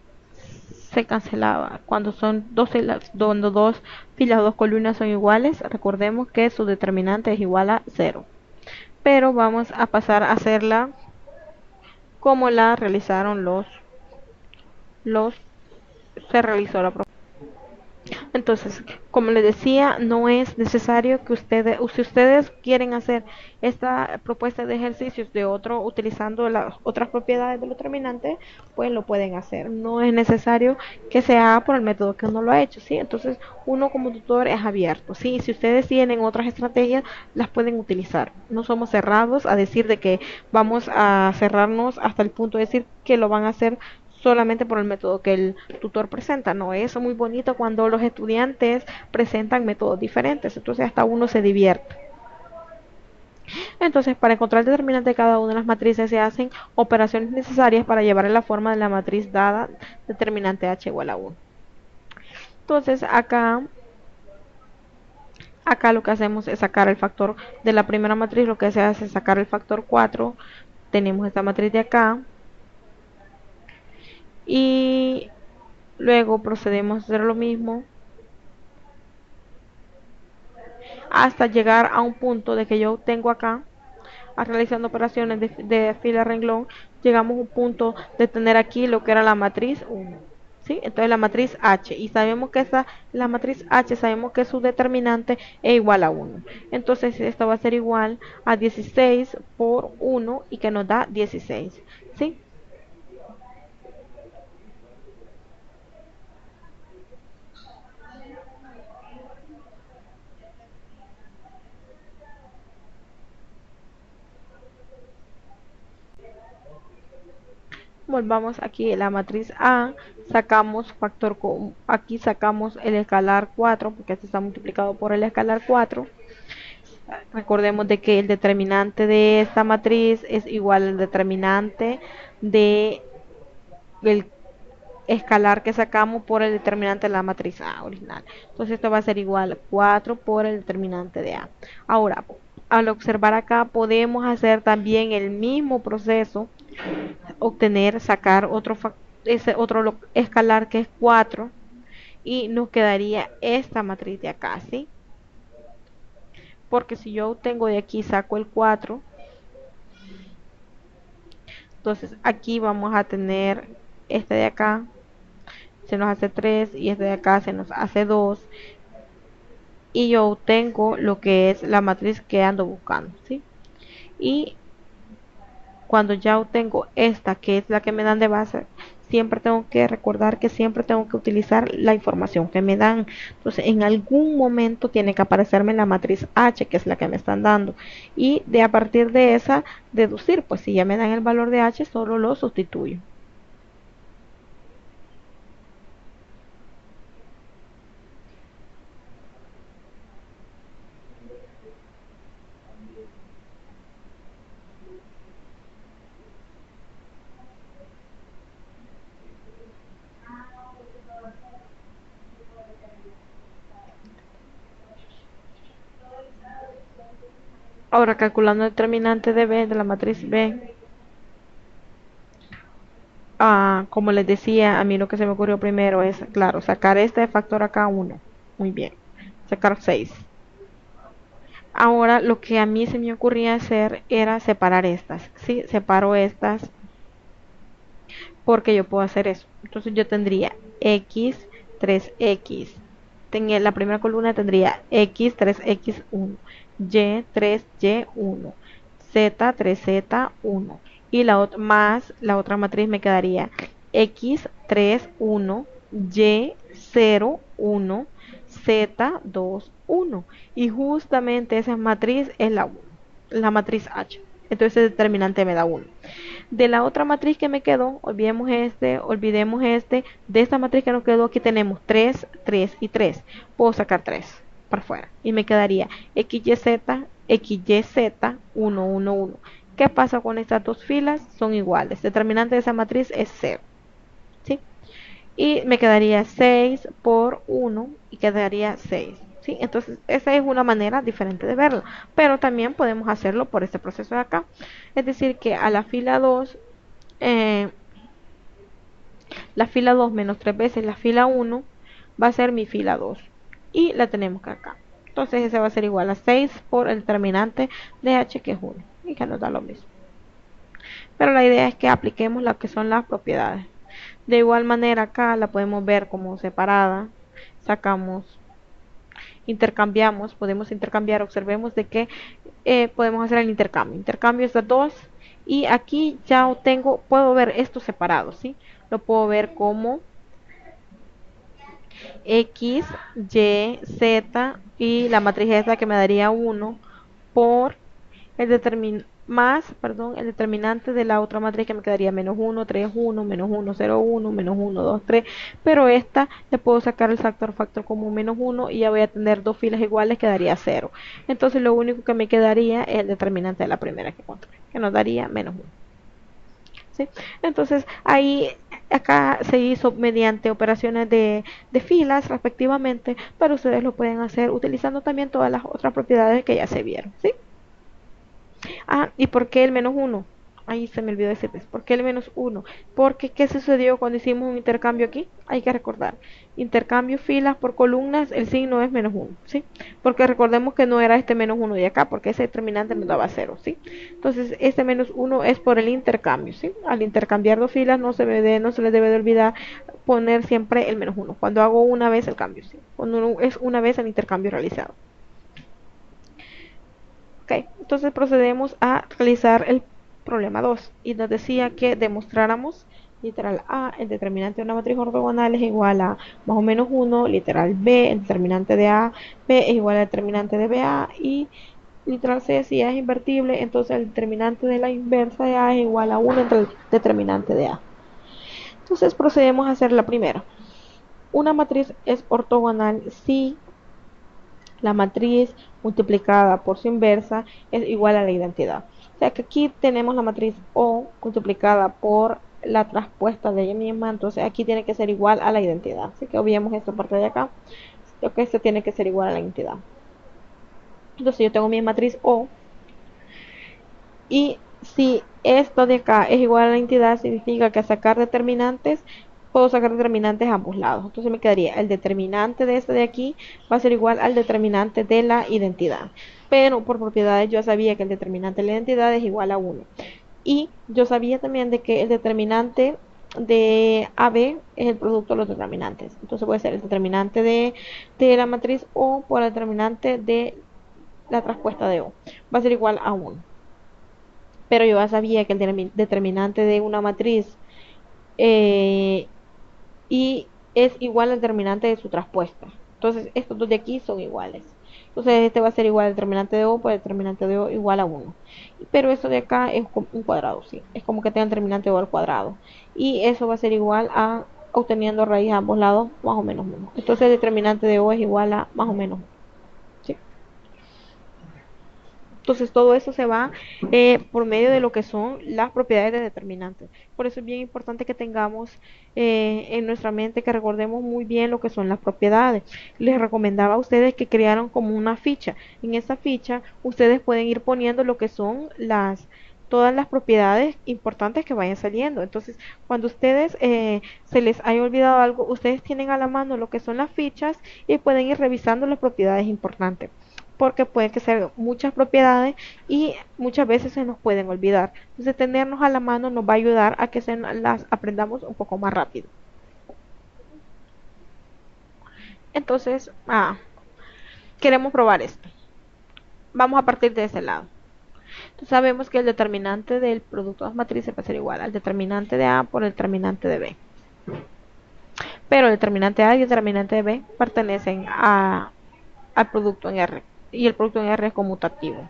[SPEAKER 1] se cancelaba cuando son cuando dos filas o dos columnas son iguales. Recordemos que su determinante es igual a 0, pero vamos a pasar a hacerla como la realizaron los se realizó la propuesta. Entonces, como les decía, no es necesario que si ustedes quieren hacer esta propuesta de ejercicios de otro utilizando las otras propiedades del determinante, pues lo pueden hacer. No es necesario que se haga por el método que uno lo ha hecho, ¿sí? Entonces, uno como tutor es abierto, ¿sí? Si ustedes tienen otras estrategias, las pueden utilizar. No somos cerrados a decir de que vamos a cerrarnos hasta el punto de decir que lo van a hacer solamente por el método que el tutor presenta. No, eso es muy bonito cuando los estudiantes presentan métodos diferentes, entonces hasta uno se divierte. Entonces, para encontrar el determinante de cada una de las matrices se hacen operaciones necesarias para llevar a la forma de la matriz dada, determinante h igual a 1. Entonces, acá lo que hacemos es sacar el factor de la primera matriz, lo que se hace es sacar el factor 4, tenemos esta matriz de acá, y luego procedemos a hacer lo mismo hasta llegar a un punto de que yo tengo acá, realizando operaciones de fila renglón, llegamos a un punto de tener aquí lo que era la matriz 1. ¿Sí? Entonces la matriz H, y sabemos que la matriz H, sabemos que su determinante es igual a 1. Entonces esto va a ser igual a 16 por 1 y que nos da 16. ¿Sí? Volvamos aquí la matriz A, sacamos factor común, aquí sacamos el escalar 4 porque este está multiplicado por el escalar 4. Recordemos de que el determinante de esta matriz es igual al determinante de el escalar que sacamos por el determinante de la matriz A original. Entonces esto va a ser igual a 4 por el determinante de A. Ahora, al observar acá podemos hacer también el mismo proceso, sacar ese otro escalar que es 4, y nos quedaría esta matriz de acá, ¿sí? Porque si yo obtengo de aquí, saco el 4, entonces aquí vamos a tener este de acá, se nos hace 3, y este de acá se nos hace 2, y yo obtengo lo que es la matriz que ando buscando, ¿sí? Y cuando ya obtengo esta, que es la que me dan de base, siempre tengo que recordar que siempre tengo que utilizar la información que me dan. Entonces, en algún momento tiene que aparecerme la matriz H, que es la que me están dando. Y a partir de esa, deducir, pues si ya me dan el valor de H, solo lo sustituyo. Ahora, calculando el determinante de B, de la matriz B, como les decía, a mí lo que se me ocurrió primero es, claro, sacar este factor acá 1. Muy bien. Sacar 6. Ahora, lo que a mí se me ocurría hacer era separar estas. ¿Sí? Separo estas porque yo puedo hacer eso. Entonces yo tendría X, 3X. La primera columna tendría X, 3X1. Y, 3Y1. Z, 3Z1. Y más la otra matriz me quedaría X, 3, 1. Y, 0, 1. Z, 2, 1. Y justamente esa matriz es la matriz H. Entonces el determinante me da 1. De la otra matriz que me quedó, olvidemos este, de esta matriz que nos quedó, aquí tenemos 3, 3 y 3. Puedo sacar 3 para afuera y me quedaría XYZ, XYZ, 1, 1, 1. ¿Qué pasa con estas dos filas? Son iguales. Determinante de esa matriz es 0. ¿Sí? Y me quedaría 6 por 1 y quedaría 6. ¿Sí? Entonces esa es una manera diferente de verlo, pero también podemos hacerlo por este proceso de acá, es decir que a eh, la fila 2 menos 3 veces la fila 1 va a ser mi fila 2 y la tenemos acá. Entonces ese va a ser igual a 6 por el determinante de h, que es 1, y que nos da lo mismo. Pero la idea es que apliquemos lo que son las propiedades. De igual manera acá la podemos ver como separada. Sacamos, intercambiamos, podemos intercambiar, observemos de que podemos hacer el intercambio. Intercambio estas dos y aquí ya puedo ver esto separado, ¿sí? Lo puedo ver como X, Y, Z y la matriz esta que me daría 1 por el el determinante de la otra matriz que me quedaría menos 1, 3, 1, menos 1, 0, 1, menos 1, 2, 3, pero esta le puedo sacar el factor como menos 1 y ya voy a tener dos filas iguales, quedaría 0. Entonces lo único que me quedaría es el determinante de la primera que encontré, que nos daría menos 1. ¿Sí? Entonces ahí acá se hizo mediante operaciones de filas respectivamente, pero ustedes lo pueden hacer utilizando también todas las otras propiedades que ya se vieron, ¿sí? ¿Y por qué el menos 1? Ahí se me olvidó decirles, ¿por qué el menos 1? Porque, ¿qué sucedió cuando hicimos un intercambio aquí? Hay que recordar, intercambio filas por columnas, el signo es menos 1, ¿sí? Porque recordemos que no era este menos 1 de acá, porque ese determinante nos daba 0, ¿sí? Entonces, este menos 1 es por el intercambio, ¿sí? Al intercambiar dos filas no se les debe de olvidar poner siempre el menos 1, cuando hago una vez el cambio, ¿sí? Cuando es una vez el intercambio realizado. Ok, entonces procedemos a realizar el problema 2 y nos decía que demostráramos literal A, el determinante de una matriz ortogonal es igual a más o menos 1, literal B, el determinante de A, B es igual al determinante de BA y literal C, si A es invertible, entonces el determinante de la inversa de A es igual a 1 entre el determinante de A. Entonces procedemos a hacer la primera. Una matriz es ortogonal si la matriz multiplicada por su inversa es igual a la identidad. O sea que aquí tenemos la matriz O multiplicada por la traspuesta de ella misma, entonces aquí tiene que ser igual a la identidad. Así que obviemos esta parte de acá, lo que esto tiene que ser igual a la identidad. Entonces yo tengo mi matriz O y si esto de acá es igual a la identidad, significa que a sacar determinantes puedo sacar determinantes a ambos lados. Entonces me quedaría el determinante de este de aquí va a ser igual al determinante de la identidad. Pero por propiedades yo sabía que el determinante de la identidad es igual a 1. Y yo sabía también de que el determinante de AB es el producto de los determinantes. Entonces puede ser el determinante de la matriz O por el determinante de la traspuesta de O. Va a ser igual a 1. Pero yo ya sabía que el determinante de una matriz eh, y es igual al determinante de su traspuesta. Entonces, estos dos de aquí son iguales. Entonces, este va a ser igual al determinante de O por el determinante de O igual a 1. Pero esto de acá es un cuadrado, ¿sí? Es como que tenga el determinante de O al cuadrado. Y eso va a ser igual a obteniendo raíz a ambos lados más o menos 1. Entonces, el determinante de O es igual a más o menos 1. ¿Sí? Entonces todo eso se va por medio de lo que son las propiedades de determinantes. Por eso es bien importante que tengamos en nuestra mente, que recordemos muy bien lo que son las propiedades. Les recomendaba a ustedes que crearan como una ficha. En esa ficha ustedes pueden ir poniendo lo que son todas las propiedades importantes que vayan saliendo. Entonces, cuando ustedes se les haya olvidado algo, ustedes tienen a la mano lo que son las fichas y pueden ir revisando las propiedades importantes porque pueden que sean muchas propiedades y muchas veces se nos pueden olvidar. Entonces tenernos a la mano nos va a ayudar a que se las aprendamos un poco más rápido. Entonces, queremos probar esto. Vamos a partir de ese lado. Entonces sabemos que el determinante del producto de las matrices va a ser igual al determinante de A por el determinante de B. Pero el determinante A y el determinante de B pertenecen al producto en R. Y el producto en R es conmutativo.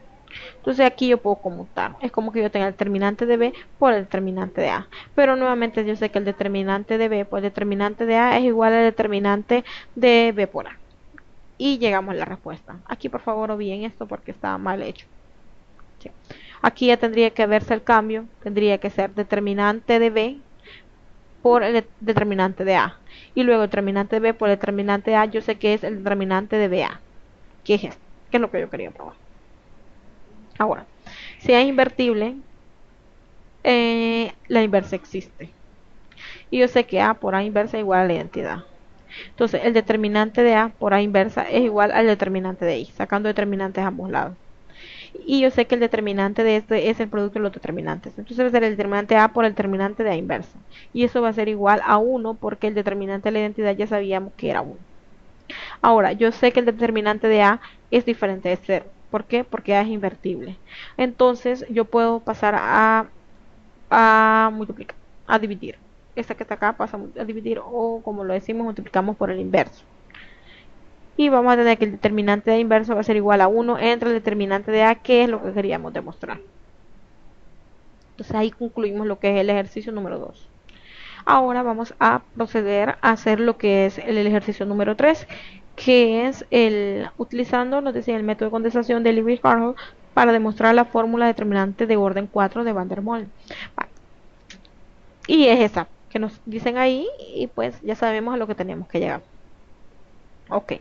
[SPEAKER 1] Entonces aquí yo puedo conmutar. Es como que yo tenga el determinante de B por el determinante de A. Pero nuevamente yo sé que el determinante de B por el determinante de A es igual al determinante de B por A. Y llegamos a la respuesta. Aquí por favor olviden esto porque está mal hecho. Sí. Aquí ya tendría que verse el cambio. Tendría que ser determinante de B por el determinante de A. Y luego el determinante de B por el determinante de A yo sé que es el determinante de BA. ¿Qué es esto? ¿Qué es lo que yo quería probar? Ahora, si es invertible, la inversa existe. Y yo sé que A por A inversa es igual a la identidad. Entonces, el determinante de A por A inversa es igual al determinante de I, sacando determinantes a ambos lados. Y yo sé que el determinante de este es el producto de los determinantes. Entonces va a ser el determinante A por el determinante de A inversa. Y eso va a ser igual a 1 porque el determinante de la identidad ya sabíamos que era 1. Ahora, yo sé que el determinante de A es diferente de 0. ¿Por qué? Porque A es invertible. Entonces yo puedo pasar a multiplicar, a dividir. Esta que está acá pasa a dividir o como lo decimos multiplicamos por el inverso. Y vamos a tener que el determinante de inverso va a ser igual a 1 entre el determinante de A, que es lo que queríamos demostrar. Entonces ahí concluimos lo que es el ejercicio número 2. Ahora vamos a proceder a hacer lo que es el ejercicio número 3, que es utilizando, nos decía, el método de condensación de Lewis-Carroll para demostrar la fórmula determinante de orden 4 de Van der Molen. Y es esa que nos dicen ahí y pues ya sabemos a lo que tenemos que llegar. Ok,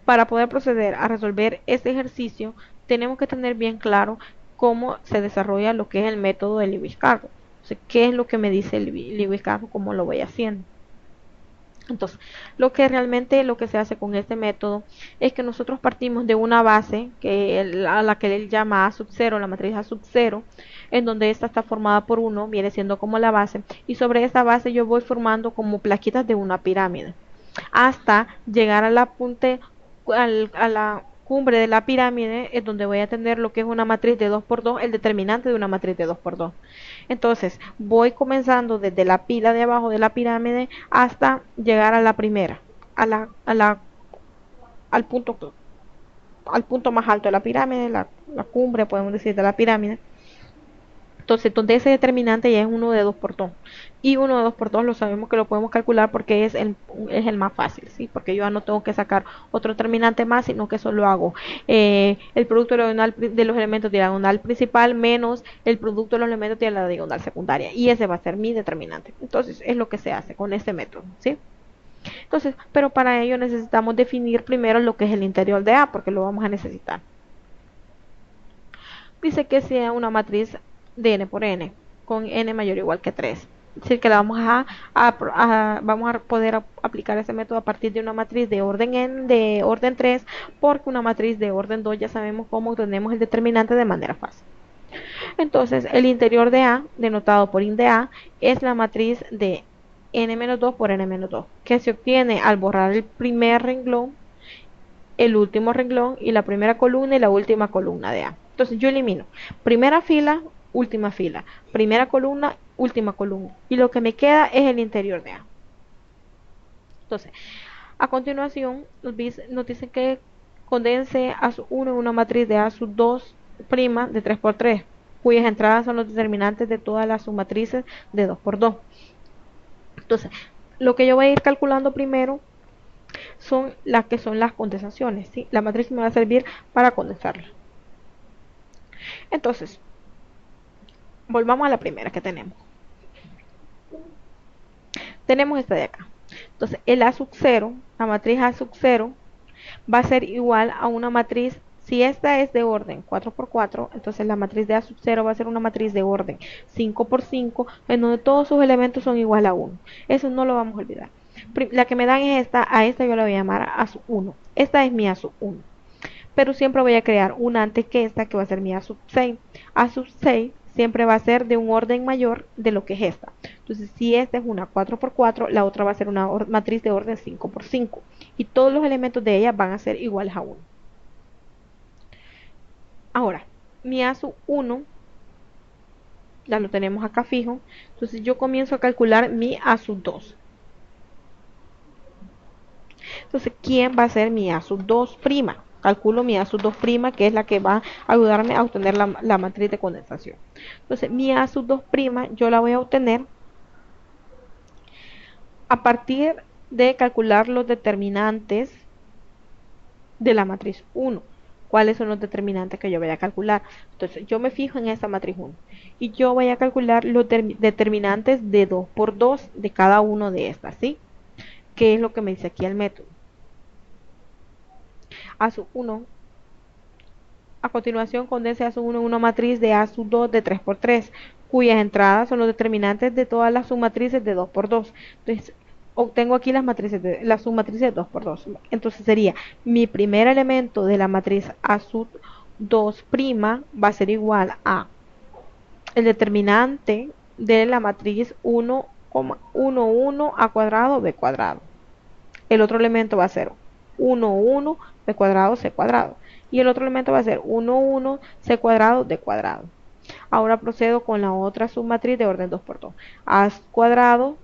[SPEAKER 1] para poder proceder a resolver este ejercicio tenemos que tener bien claro cómo se desarrolla lo que es el método de Lewis-Carroll. O sea, qué es lo que me dice Lewis-Carroll, cómo lo voy haciendo. Entonces, lo que se hace con este método es que nosotros partimos de una base a la que él llama A sub 0, la matriz A sub 0, en donde esta está formada por 1, viene siendo como la base, y sobre esta base yo voy formando como plaquitas de una pirámide, hasta llegar a a la cumbre de la pirámide, es donde voy a tener lo que es una matriz de 2 por 2, el determinante de una matriz de 2 por 2. Entonces, voy comenzando desde la pila de abajo de la pirámide hasta llegar a la primera, a la, a la, al punto más alto de la pirámide, la cumbre, podemos decir, de la pirámide. Entonces, donde ese determinante ya es uno de 2 por 2. Y uno de 2 por 2 lo sabemos que lo podemos calcular porque es el más fácil, ¿sí? Porque yo ya no tengo que sacar otro determinante más, sino que solo hago el producto de los elementos de la diagonal principal menos el producto de los elementos de la diagonal secundaria. Y ese va a ser mi determinante. Entonces, es lo que se hace con este método, ¿sí? Entonces, pero para ello necesitamos definir primero lo que es el interior de A, porque lo vamos a necesitar. Dice que sea una matriz de n por n, con n mayor o igual que 3. Es decir, que la vamos a poder aplicar ese método a partir de una matriz de orden n, de orden 3, porque una matriz de orden 2 ya sabemos cómo obtenemos el determinante de manera fácil. Entonces, el interior de A, denotado por int de A, es la matriz de n-2 por n-2, que se obtiene al borrar el primer renglón, el último renglón y la primera columna y la última columna de A. Entonces yo elimino primera fila, última fila, primera columna última columna. Y lo que me queda es el interior de A. Entonces, a continuación, nos dicen que condense A sub 1 en una matriz de A sub 2' de 3 por 3, cuyas entradas son los determinantes de todas las submatrices de 2 por 2. Entonces, lo que yo voy a ir calculando primero son las que son las condensaciones, ¿sí? La matriz me va a servir para condensarla. Entonces, volvamos a la primera que tenemos. Tenemos esta de acá. Entonces, el A sub 0, la matriz A sub 0, va a ser igual a una matriz, si esta es de orden 4 por 4, entonces la matriz de A sub 0 va a ser una matriz de orden 5 por 5, en donde todos sus elementos son igual a 1. Eso no lo vamos a olvidar. La que me dan es esta, a esta yo la voy a llamar A sub 1. Esta es mi A sub 1. Pero siempre voy a crear una antes que esta, que va a ser mi A sub 6. A sub 6 siempre va a ser de un orden mayor de lo que es esta. Entonces, si esta es una 4 por 4, la otra va a ser una matriz de orden 5 por 5. Y todos los elementos de ella van a ser iguales a 1. Ahora, mi A sub 1, ya lo tenemos acá fijo. Entonces, yo comienzo a calcular mi A sub 2. Entonces, ¿quién va a ser mi A sub 2'? Calculo mi A sub 2', que es la que va a ayudarme a obtener la matriz de condensación. Entonces, mi A sub 2', yo la voy a obtener a partir de calcular los determinantes de la matriz 1. ¿Cuáles son los determinantes que yo voy a calcular? Entonces, yo me fijo en esta matriz 1 y yo voy a calcular los determinantes de 2 por 2 de cada uno de estas, ¿sí? ¿Qué es lo que me dice aquí el método? A sub 1, a continuación condense A sub 1 en una matriz de A sub 2 de 3 por 3, cuyas entradas son los determinantes de todas las submatrices de 2 por 2. Entonces, obtengo aquí las submatrices de 2 por 2. Entonces sería mi primer elemento de la matriz A sub 2' va a ser igual a el determinante de la matriz 1, 1 A cuadrado B cuadrado. El otro elemento va a ser 1, 1 B cuadrado C cuadrado. Y el otro elemento va a ser 1, 1 C cuadrado D cuadrado. Ahora procedo con la otra submatriz de orden 2 por 2. A cuadrado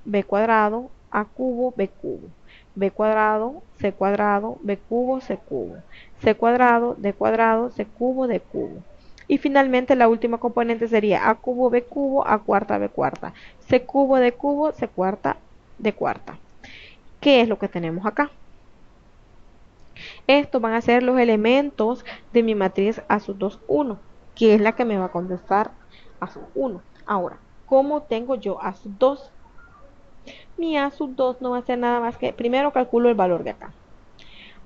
[SPEAKER 1] B cuadrado, A cubo, B cubo. B cuadrado, C cuadrado, B cubo, C cubo. C cuadrado, D cuadrado, C cubo, D cubo. Y finalmente la última componente sería A cubo, B cubo, A cuarta, B cuarta. C cubo, D cubo, C cuarta, D cuarta. ¿Qué es lo que tenemos acá? Estos van a ser los elementos de mi matriz A sub 2, 1, que es la que me va a contestar A sub 1. Ahora, ¿cómo tengo yo A sub 2? Mi A sub 2 no va a ser nada más que, primero calculo el valor de acá.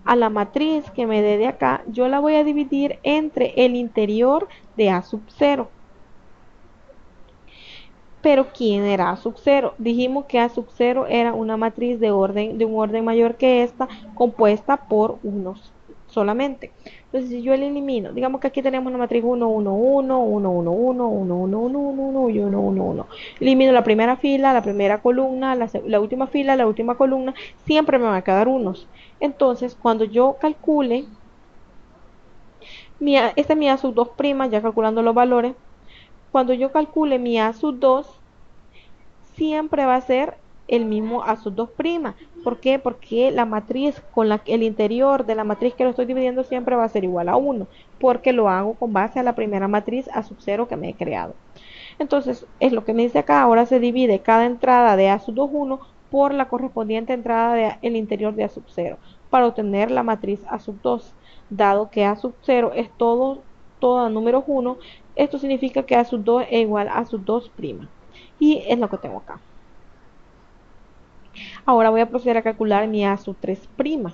[SPEAKER 1] A la matriz que me dé de acá, yo la voy a dividir entre el interior de A sub 0. Pero ¿quién era A sub 0? Dijimos que A sub 0 era una matriz de un orden mayor que esta, compuesta por unos solamente. Entonces, si yo le elimino, digamos que aquí tenemos una matriz 1, 1, 1, 1, 1, 1, 1, 1, 1, 1, 1 y 1, 1, 1. Elimino la primera fila, la primera columna, la última fila, la última columna, siempre me van a quedar unos. Entonces, cuando yo calcule, este es mi A sub 2', ya calculando los valores, cuando yo calcule mi A sub 2, siempre va a ser el mismo A sub 2'. ¿Por qué? Porque la matriz con el interior de la matriz que lo estoy dividiendo siempre va a ser igual a 1, porque lo hago con base a la primera matriz A sub 0 que me he creado. Entonces, es lo que me dice acá, ahora se divide cada entrada de A sub 2, 1 por la correspondiente entrada del interior de A sub 0, para obtener la matriz A sub 2. Dado que A sub 0 es todo números 1, esto significa que A sub 2 es igual a sub 2'. Y es lo que tengo acá. Ahora voy a proceder a calcular mi A sub 3'.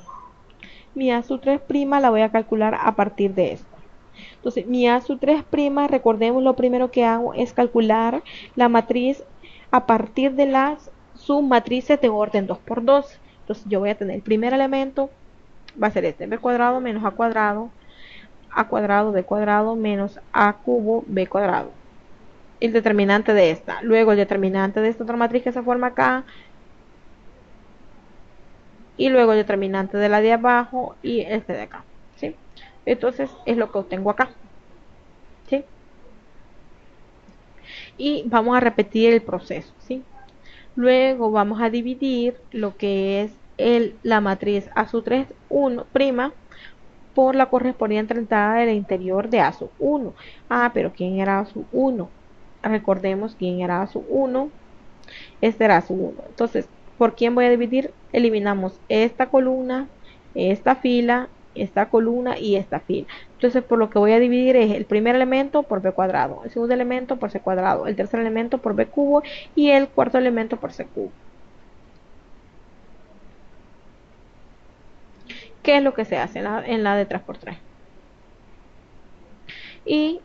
[SPEAKER 1] Mi A sub 3' la voy a calcular a partir de esta. Entonces, mi A sub 3', recordemos, lo primero que hago es calcular la matriz a partir de las submatrices de orden 2 por 2. Entonces, yo voy a tener el primer elemento, va a ser este, B cuadrado menos A cuadrado, B cuadrado menos A cubo, B cuadrado. El determinante de esta. Luego el determinante de esta otra matriz que se forma acá. Y luego el determinante de la de abajo y este de acá. ¿Sí? Entonces es lo que obtengo acá. ¿Sí? y vamos a repetir el proceso, ¿sí? Luego vamos a dividir lo que es la matriz A sub 3 1 prima por la correspondiente entrada del interior de A sub 1. Ah, pero ¿quién era A sub 1? Recordemos quién era A sub 1. Este era A sub 1. Entonces, ¿por quién voy a dividir? Eliminamos esta columna, esta fila, esta columna y esta fila. Entonces, por lo que voy a dividir es el primer elemento por b cuadrado, el segundo elemento por c cuadrado, el tercer elemento por b cubo y el cuarto elemento por c cubo. ¿Qué es lo que se hace en la de 3×3? Y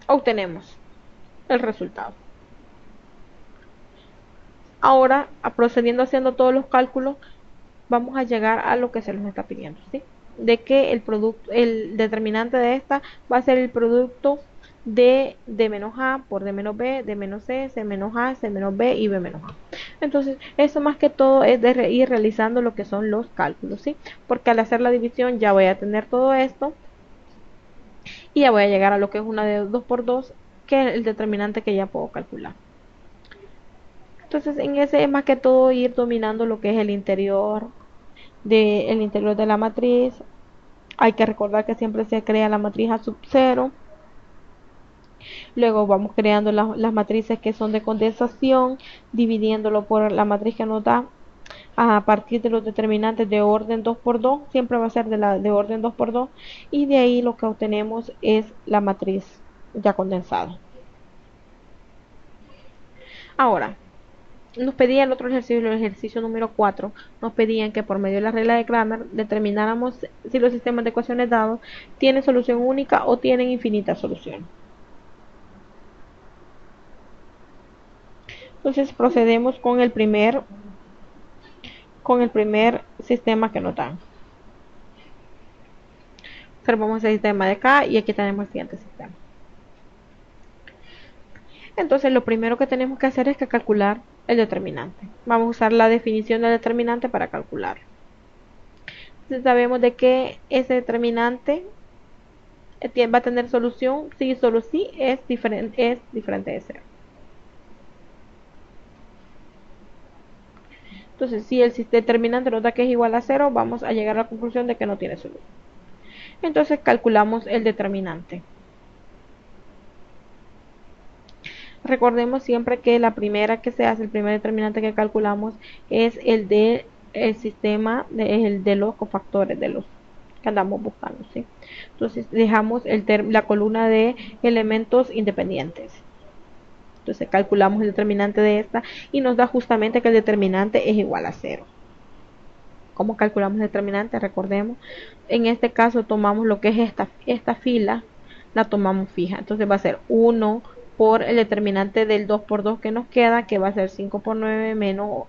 [SPEAKER 1] obtenemos el resultado. Ahora, procediendo haciendo todos los cálculos, vamos a llegar a lo que se nos está pidiendo, ¿sí? De que el determinante de esta va a ser el producto de D menos A por D menos B, D menos C, C menos A, C menos B y B menos A. Entonces, eso más que todo es de ir realizando lo que son los cálculos, ¿sí? Porque al hacer la división ya voy a tener todo esto y ya voy a llegar a lo que es una de 2×2, que es el determinante que ya puedo calcular. Entonces, en ese es más que todo ir dominando lo que es el interior de la matriz. Hay que recordar que siempre se crea la matriz A sub 0. Luego vamos creando las matrices que son de condensación, dividiéndolo por la matriz que nos da a partir de los determinantes de orden 2×2, siempre va a ser de orden 2×2, y de ahí lo que obtenemos es la matriz ya condensada. Ahora, nos pedía el otro ejercicio, el ejercicio número 4, nos pedían que por medio de la regla de Cramer determináramos si los sistemas de ecuaciones dados tienen solución única o tienen infinitas soluciones. Entonces procedemos con el primer sistema que nos dan. Observamos el sistema de acá y aquí tenemos el siguiente sistema. Entonces lo primero que tenemos que hacer es que calcular el determinante. Vamos a usar la definición del determinante para calcularlo. Entonces sabemos de que ese determinante va a tener solución si solo si es diferente de 0. Entonces, si el determinante nos da que es igual a 0, vamos a llegar a la conclusión de que no tiene solución. Entonces calculamos el determinante. Recordemos siempre que la primera que se hace, el primer determinante que calculamos es el de el sistema, el de los cofactores de los que andamos buscando, ¿sí? Entonces dejamos la columna de elementos independientes. Entonces calculamos el determinante de esta y nos da justamente que el determinante es igual a 0. ¿Cómo calculamos el determinante? Recordemos, en este caso tomamos lo que es esta fila, la tomamos fija. Entonces va a ser 1 por el determinante del 2×2 que nos queda, que va a ser 5×9 menos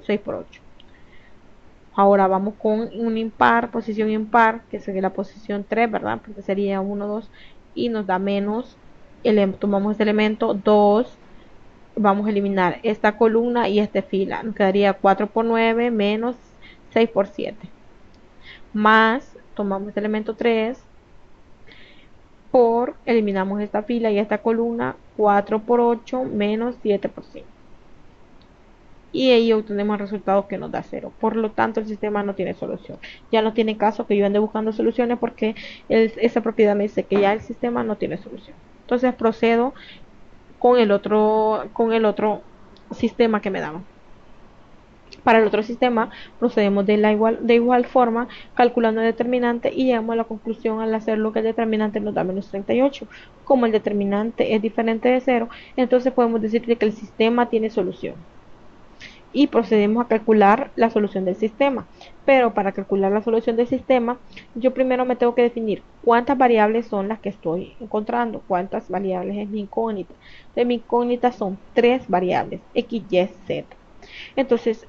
[SPEAKER 1] 6×8. Ahora vamos con un impar, posición impar, que sería la posición 3, ¿verdad? Porque sería 1, 2 y nos da menos. Tomamos este elemento 2. Vamos a eliminar esta columna y esta fila. Nos quedaría 4×9 menos 6×7. Más, tomamos este elemento 3 por, eliminamos esta fila y esta columna, 4×8 menos 7×5. Y ahí obtenemos el resultado que nos da 0. Por lo tanto, el sistema no tiene solución. Ya no tiene caso que yo ande buscando soluciones porque esa propiedad me dice que ya el sistema no tiene solución. Entonces procedo con el otro sistema que me daban. Para el otro sistema procedemos de igual forma, calculando el determinante y llegamos a la conclusión al hacer lo que el determinante nos da menos 38. Como el determinante es diferente de 0, entonces podemos decir que el sistema tiene solución. Y procedemos a calcular la solución del sistema. Pero para calcular la solución del sistema, yo primero me tengo que definir cuántas variables son las que estoy encontrando, cuántas variables es mi incógnita. De mi incógnita son 3 variables, x, y, z. Entonces,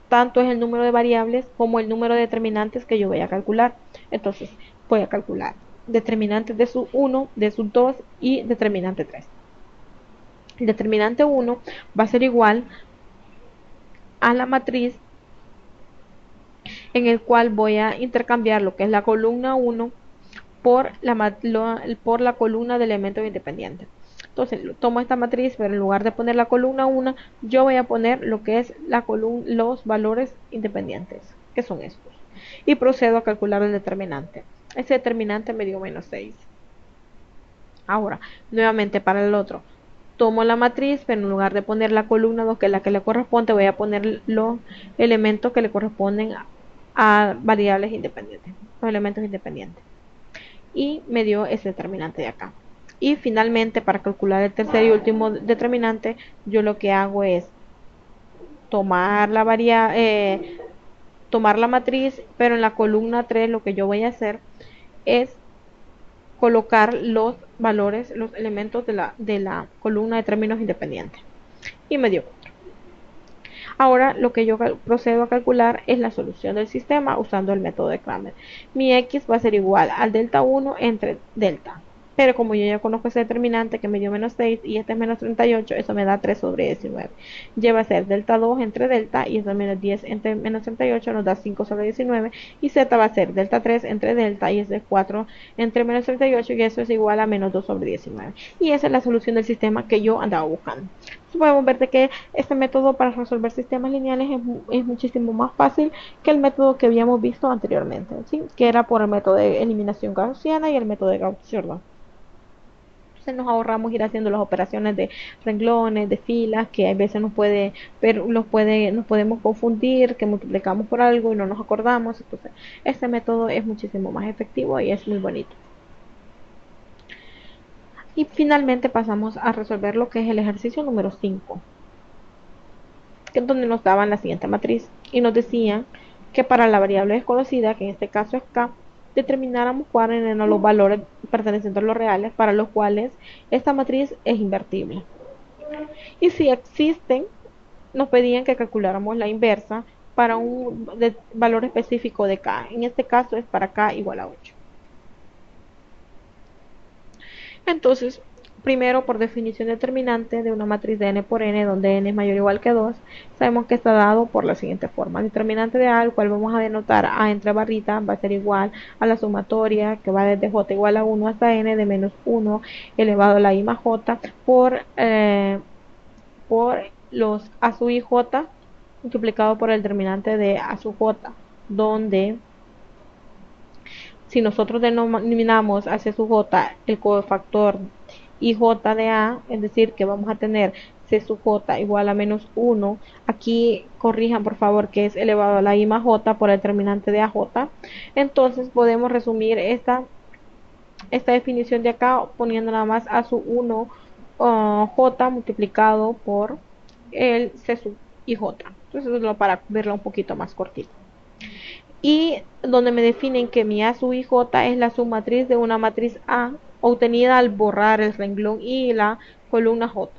[SPEAKER 1] tanto es el número de variables como el número de determinantes que yo voy a calcular. Entonces, voy a calcular determinantes de sub 1, de sub 2 y determinante 3. El determinante 1 va a ser igual a la matriz en el cual voy a intercambiar lo que es la columna 1 por la columna de elementos independientes. Entonces tomo esta matriz, pero en lugar de poner la columna 1, yo voy a poner lo que es la columna, los valores independientes, que son estos. Y procedo a calcular el determinante. Ese determinante me dio menos 6. Ahora, nuevamente para el otro. Tomo la matriz, pero en lugar de poner la columna 2, que es la que le corresponde, voy a poner los elementos que le corresponden a variables independientes, los elementos independientes. Y me dio ese determinante de acá. Y finalmente, para calcular el tercer y último determinante, yo lo que hago es tomar tomar la matriz, pero en la columna 3 lo que yo voy a hacer es colocar los valores, los elementos de la columna de términos independientes. Y me dio 4. Ahora lo que yo procedo a calcular es la solución del sistema usando el método de Cramer. Mi x va a ser igual al delta 1 entre delta. Pero como yo ya conozco ese determinante que me dio menos 6 y este es menos 38, eso me da 3 sobre 19. Y va a ser delta 2 entre delta y eso es menos 10 entre menos 38 nos da 5 sobre 19. Y z va a ser delta 3 entre delta y eso es 4 entre menos 38 y eso es igual a menos 2 sobre 19. Y esa es la solución del sistema que yo andaba buscando. Entonces podemos ver de que este método para resolver sistemas lineales es muchísimo más fácil que el método que habíamos visto anteriormente, ¿sí? Que era por el método de eliminación gaussiana y el método de Gauss-Jordan. Entonces nos ahorramos ir haciendo las operaciones de renglones, de filas, que a veces nos podemos confundir, que multiplicamos por algo y no nos acordamos. Entonces este método es muchísimo más efectivo y es muy bonito. Y finalmente pasamos a resolver lo que es el ejercicio número 5, que es donde nos daban la siguiente matriz y nos decían que para la variable desconocida, que en este caso es k, determináramos cuáles eran los valores pertenecientes a los reales para los cuales esta matriz es invertible. Y si existen, nos pedían que calculáramos la inversa para un valor específico de k. En este caso es para k igual a 8. Entonces, primero, por definición determinante de una matriz de n por n, donde n es mayor o igual que 2, sabemos que está dado por la siguiente forma. Determinante de A, el cual vamos a denotar A entre barritas, va a ser igual a la sumatoria, que va desde j igual a 1 hasta n de menos 1 elevado a la i más j por los a sub i j multiplicado por el determinante de a sub j, donde si nosotros denominamos a C sub j el cofactor ij de A, es decir, que vamos a tener C sub j igual a menos 1, aquí corrijan por favor que es elevado a la I más j por el determinante de AJ, entonces podemos resumir esta definición de acá poniendo nada más A sub 1 j multiplicado por el C sub ij. Entonces es para verlo un poquito más cortito. Y donde me definen que mi A sub ij es la submatriz de una matriz A obtenida al borrar el renglón I y la columna J.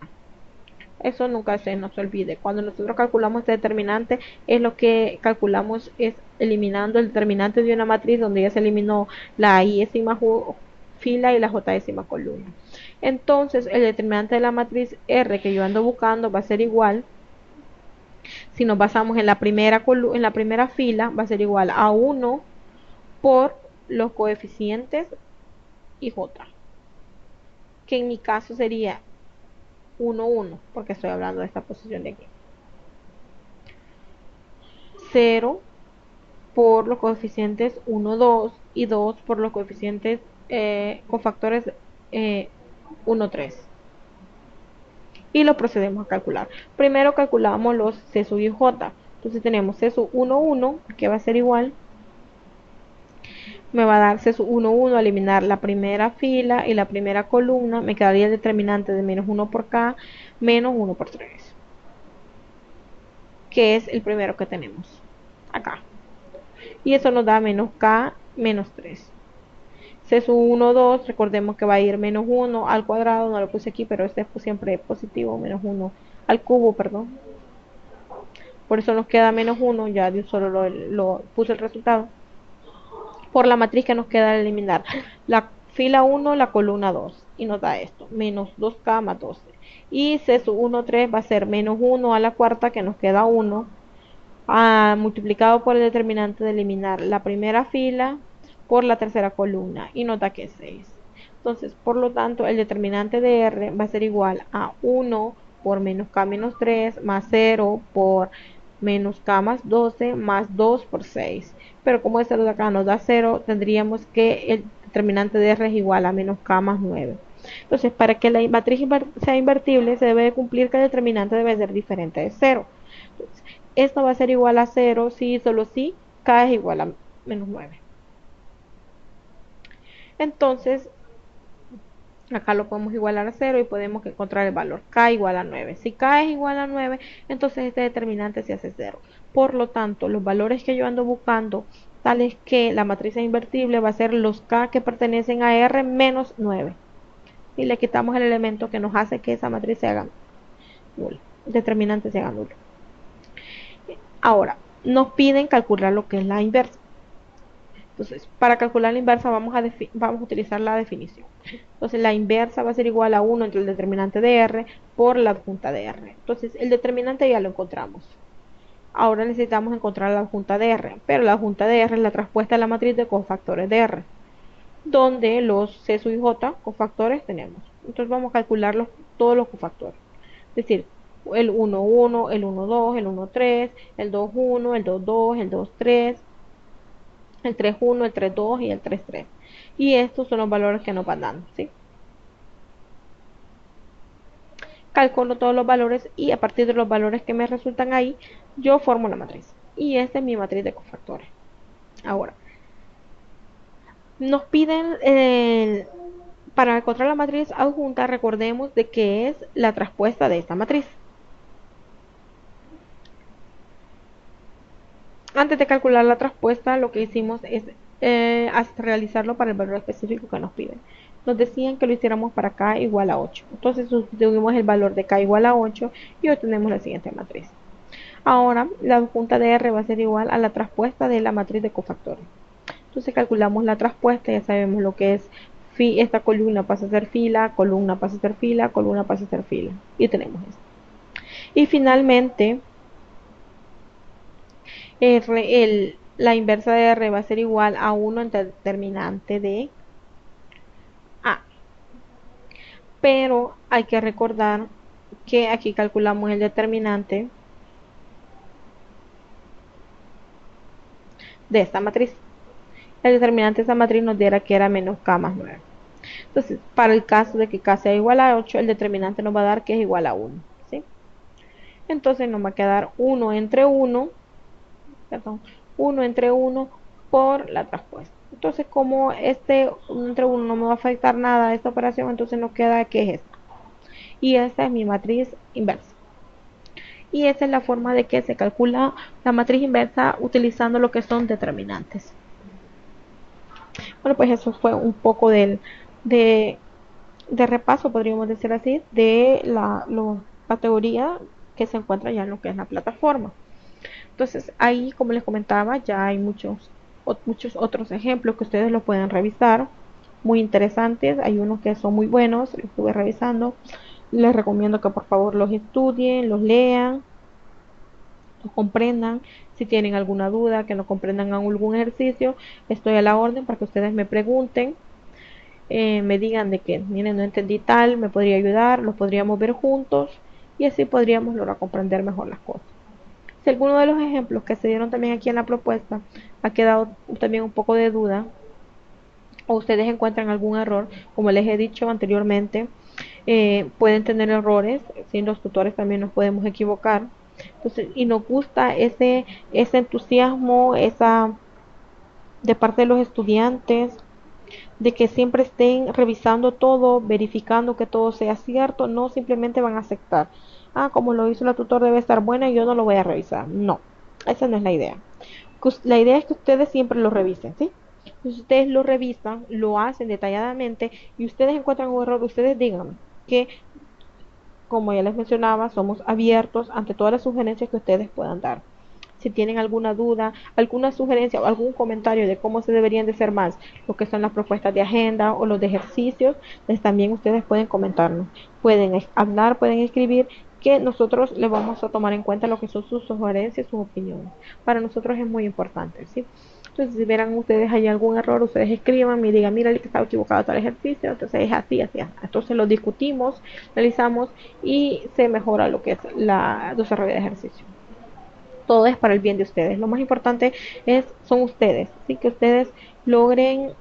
[SPEAKER 1] Eso nunca se nos olvide. Cuando nosotros calculamos este determinante, es lo que calculamos es eliminando el determinante de una matriz donde ya se eliminó la I décima fila y la J décima columna. Entonces el determinante de la matriz R que yo ando buscando va a ser igual, si nos basamos en la primera fila, va a ser igual a 1 por los coeficientes IJ, que en mi caso sería 1, 1, porque estoy hablando de esta posición de aquí. 0 por los coeficientes 1, 2 y 2 por los coeficientes cofactores 1, 3. Y lo procedemos a calcular. Primero calculamos los C sub i J. Entonces tenemos C sub 1, 1, que va a ser igual. Me va a dar C sub 1, 1, eliminar la primera fila y la primera columna. Me quedaría el determinante de menos 1 por K, menos 1 por 3. Que es el primero que tenemos. Acá. Y eso nos da menos K, menos 3. C sub 1, 2, recordemos que va a ir menos 1 al cuadrado, no lo puse aquí, pero este es siempre positivo, menos 1 al cubo, perdón. Por eso nos queda menos 1, ya de un solo lo puse el resultado. Por la matriz que nos queda al eliminar la fila 1, la columna 2, y nos da esto, menos 2K más 12. Y C sub 1, 3 va a ser menos 1 a la cuarta, que nos queda 1, multiplicado por el determinante de eliminar la primera fila por la tercera columna y nos da que es 6. Entonces, por lo tanto, el determinante de R va a ser igual a 1 por menos K menos 3 más 0 por menos K más 12 más 2 por 6. Pero como esta de acá nos da 0, tendríamos que el determinante de R es igual a menos K más 9. Entonces, para que la matriz sea invertible, se debe cumplir que el determinante debe ser diferente de 0. Entonces, esto va a ser igual a 0 si solo si K es igual a menos 9. Entonces, acá lo podemos igualar a 0 y podemos encontrar el valor K igual a 9. Si K es igual a 9, entonces este determinante se hace 0. Por lo tanto, los valores que yo ando buscando, tales que la matriz invertible va a ser los K que pertenecen a R menos 9. Y le quitamos el elemento que nos hace que esa matriz se haga nula, el determinante se haga nulo. Ahora, nos piden calcular lo que es la inversa. Entonces, para calcular la inversa vamos a utilizar la definición. Entonces, la inversa va a ser igual a 1 entre el determinante de R por la adjunta de R. Entonces, el determinante ya lo encontramos. Ahora necesitamos encontrar la adjunta de R, pero la adjunta de R es la traspuesta de la matriz de cofactores de R, donde los C sub J cofactores tenemos. Entonces, vamos a calcular todos los cofactores. Es decir, el 1, 1, el 1, 2, el 1, 3, el 2, 1, el 2, 2, el 2, 3, el 3, 1, el 3, 2 y el 3, 3. Y estos son los valores que nos van dando, ¿sí? Calculo todos los valores y a partir de los valores que me resultan ahí, yo formo la matriz. Y esta es mi matriz de cofactores. Ahora, nos piden para encontrar la matriz adjunta, recordemos de que es la traspuesta de esta matriz. Antes de calcular la traspuesta, lo que hicimos es realizarlo para el valor específico que nos piden. Nos decían que lo hiciéramos para K igual a 8. Entonces sustituimos el valor de K igual a 8 y obtenemos la siguiente matriz. Ahora, la adjunta de R va a ser igual a la traspuesta de la matriz de cofactores. Entonces calculamos la traspuesta, ya sabemos lo que es esta columna pasa a ser fila, columna pasa a ser fila, columna pasa a ser fila. Y tenemos esto. Y finalmente, la inversa de R va a ser igual a 1 entre determinante de A. Pero hay que recordar que aquí calculamos el determinante de esta matriz. El determinante de esta matriz nos diera que era menos K más 9. Entonces, para el caso de que K sea igual a 8, el determinante nos va a dar que es igual a 1. ¿Sí? Entonces nos va a quedar 1 entre 1, perdón, 1 entre 1 por la traspuesta. Entonces, como este 1 entre 1 no me va a afectar nada a esta operación, entonces nos queda que es esta. Y esta es mi matriz inversa. Y esa es la forma de que se calcula la matriz inversa utilizando lo que son determinantes. Bueno, pues eso fue un poco de repaso, podríamos decir así, de la teoría que se encuentra ya en lo que es la plataforma. Entonces ahí, como les comentaba, ya hay muchos otros ejemplos que ustedes los pueden revisar, muy interesantes. Hay unos que son muy buenos, los estuve revisando. Les recomiendo que por favor los estudien, los lean, los comprendan. Si tienen alguna duda, que no comprendan algún ejercicio, estoy a la orden para que ustedes me pregunten, me digan de que, miren, no entendí tal, me podría ayudar, los podríamos ver juntos y así podríamos lograr comprender mejor las cosas. Si alguno de los ejemplos que se dieron también aquí en la propuesta ha quedado también un poco de duda o ustedes encuentran algún error, como les he dicho anteriormente, pueden tener errores, si los tutores también nos podemos equivocar. Entonces, y nos gusta ese entusiasmo, de parte de los estudiantes, de que siempre estén revisando todo, verificando que todo sea cierto, no simplemente van a aceptar. Como lo hizo la tutor debe estar buena y yo no lo voy a revisar. No, esa no es la idea. La idea es que ustedes siempre lo revisen, ¿sí? Entonces ustedes lo revisan, lo hacen detalladamente y ustedes encuentran un error, ustedes digan que, como ya les mencionaba, somos abiertos ante todas las sugerencias que ustedes puedan dar. Si tienen alguna duda, alguna sugerencia o algún comentario de cómo se deberían de hacer más lo que son las propuestas de agenda o los de ejercicios, pues también ustedes pueden comentarnos. Pueden hablar, pueden escribir, que nosotros les vamos a tomar en cuenta lo que son sus sugerencias, sus opiniones. Para nosotros es muy importante, ¿sí? Entonces, si vieran ustedes hay algún error, ustedes escriban y digan, mira, que estaba equivocado tal ejercicio, entonces es así, así, así. Entonces lo discutimos, realizamos y se mejora lo que es la desarrollo de ejercicio. Todo es para el bien de ustedes. Lo más importante son ustedes, ¿sí? Que ustedes logren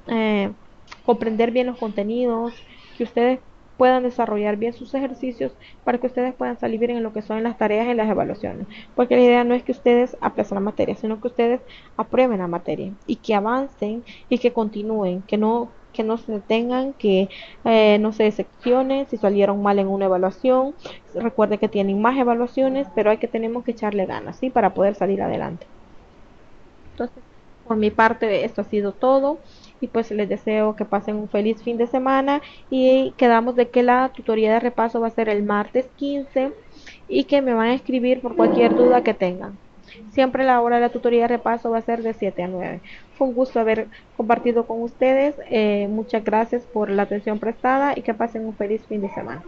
[SPEAKER 1] comprender bien los contenidos, que ustedes puedan desarrollar bien sus ejercicios para que ustedes puedan salir bien en lo que son las tareas y las evaluaciones. Porque la idea no es que ustedes aplacen la materia, sino que ustedes aprueben la materia y que avancen y que continúen, que no se detengan, que no se decepcionen si salieron mal en una evaluación. Recuerde que tienen más evaluaciones, pero tenemos que echarle ganas, ¿sí? Para poder salir adelante. Entonces, por mi parte, esto ha sido todo. Y pues les deseo que pasen un feliz fin de semana. Y quedamos de que la tutoría de repaso va a ser el martes 15 y que me van a escribir por cualquier duda que tengan. Siempre la hora de la tutoría de repaso va a ser de 7 a 9. Fue un gusto haber compartido con ustedes. Muchas gracias por la atención prestada y que pasen un feliz fin de semana.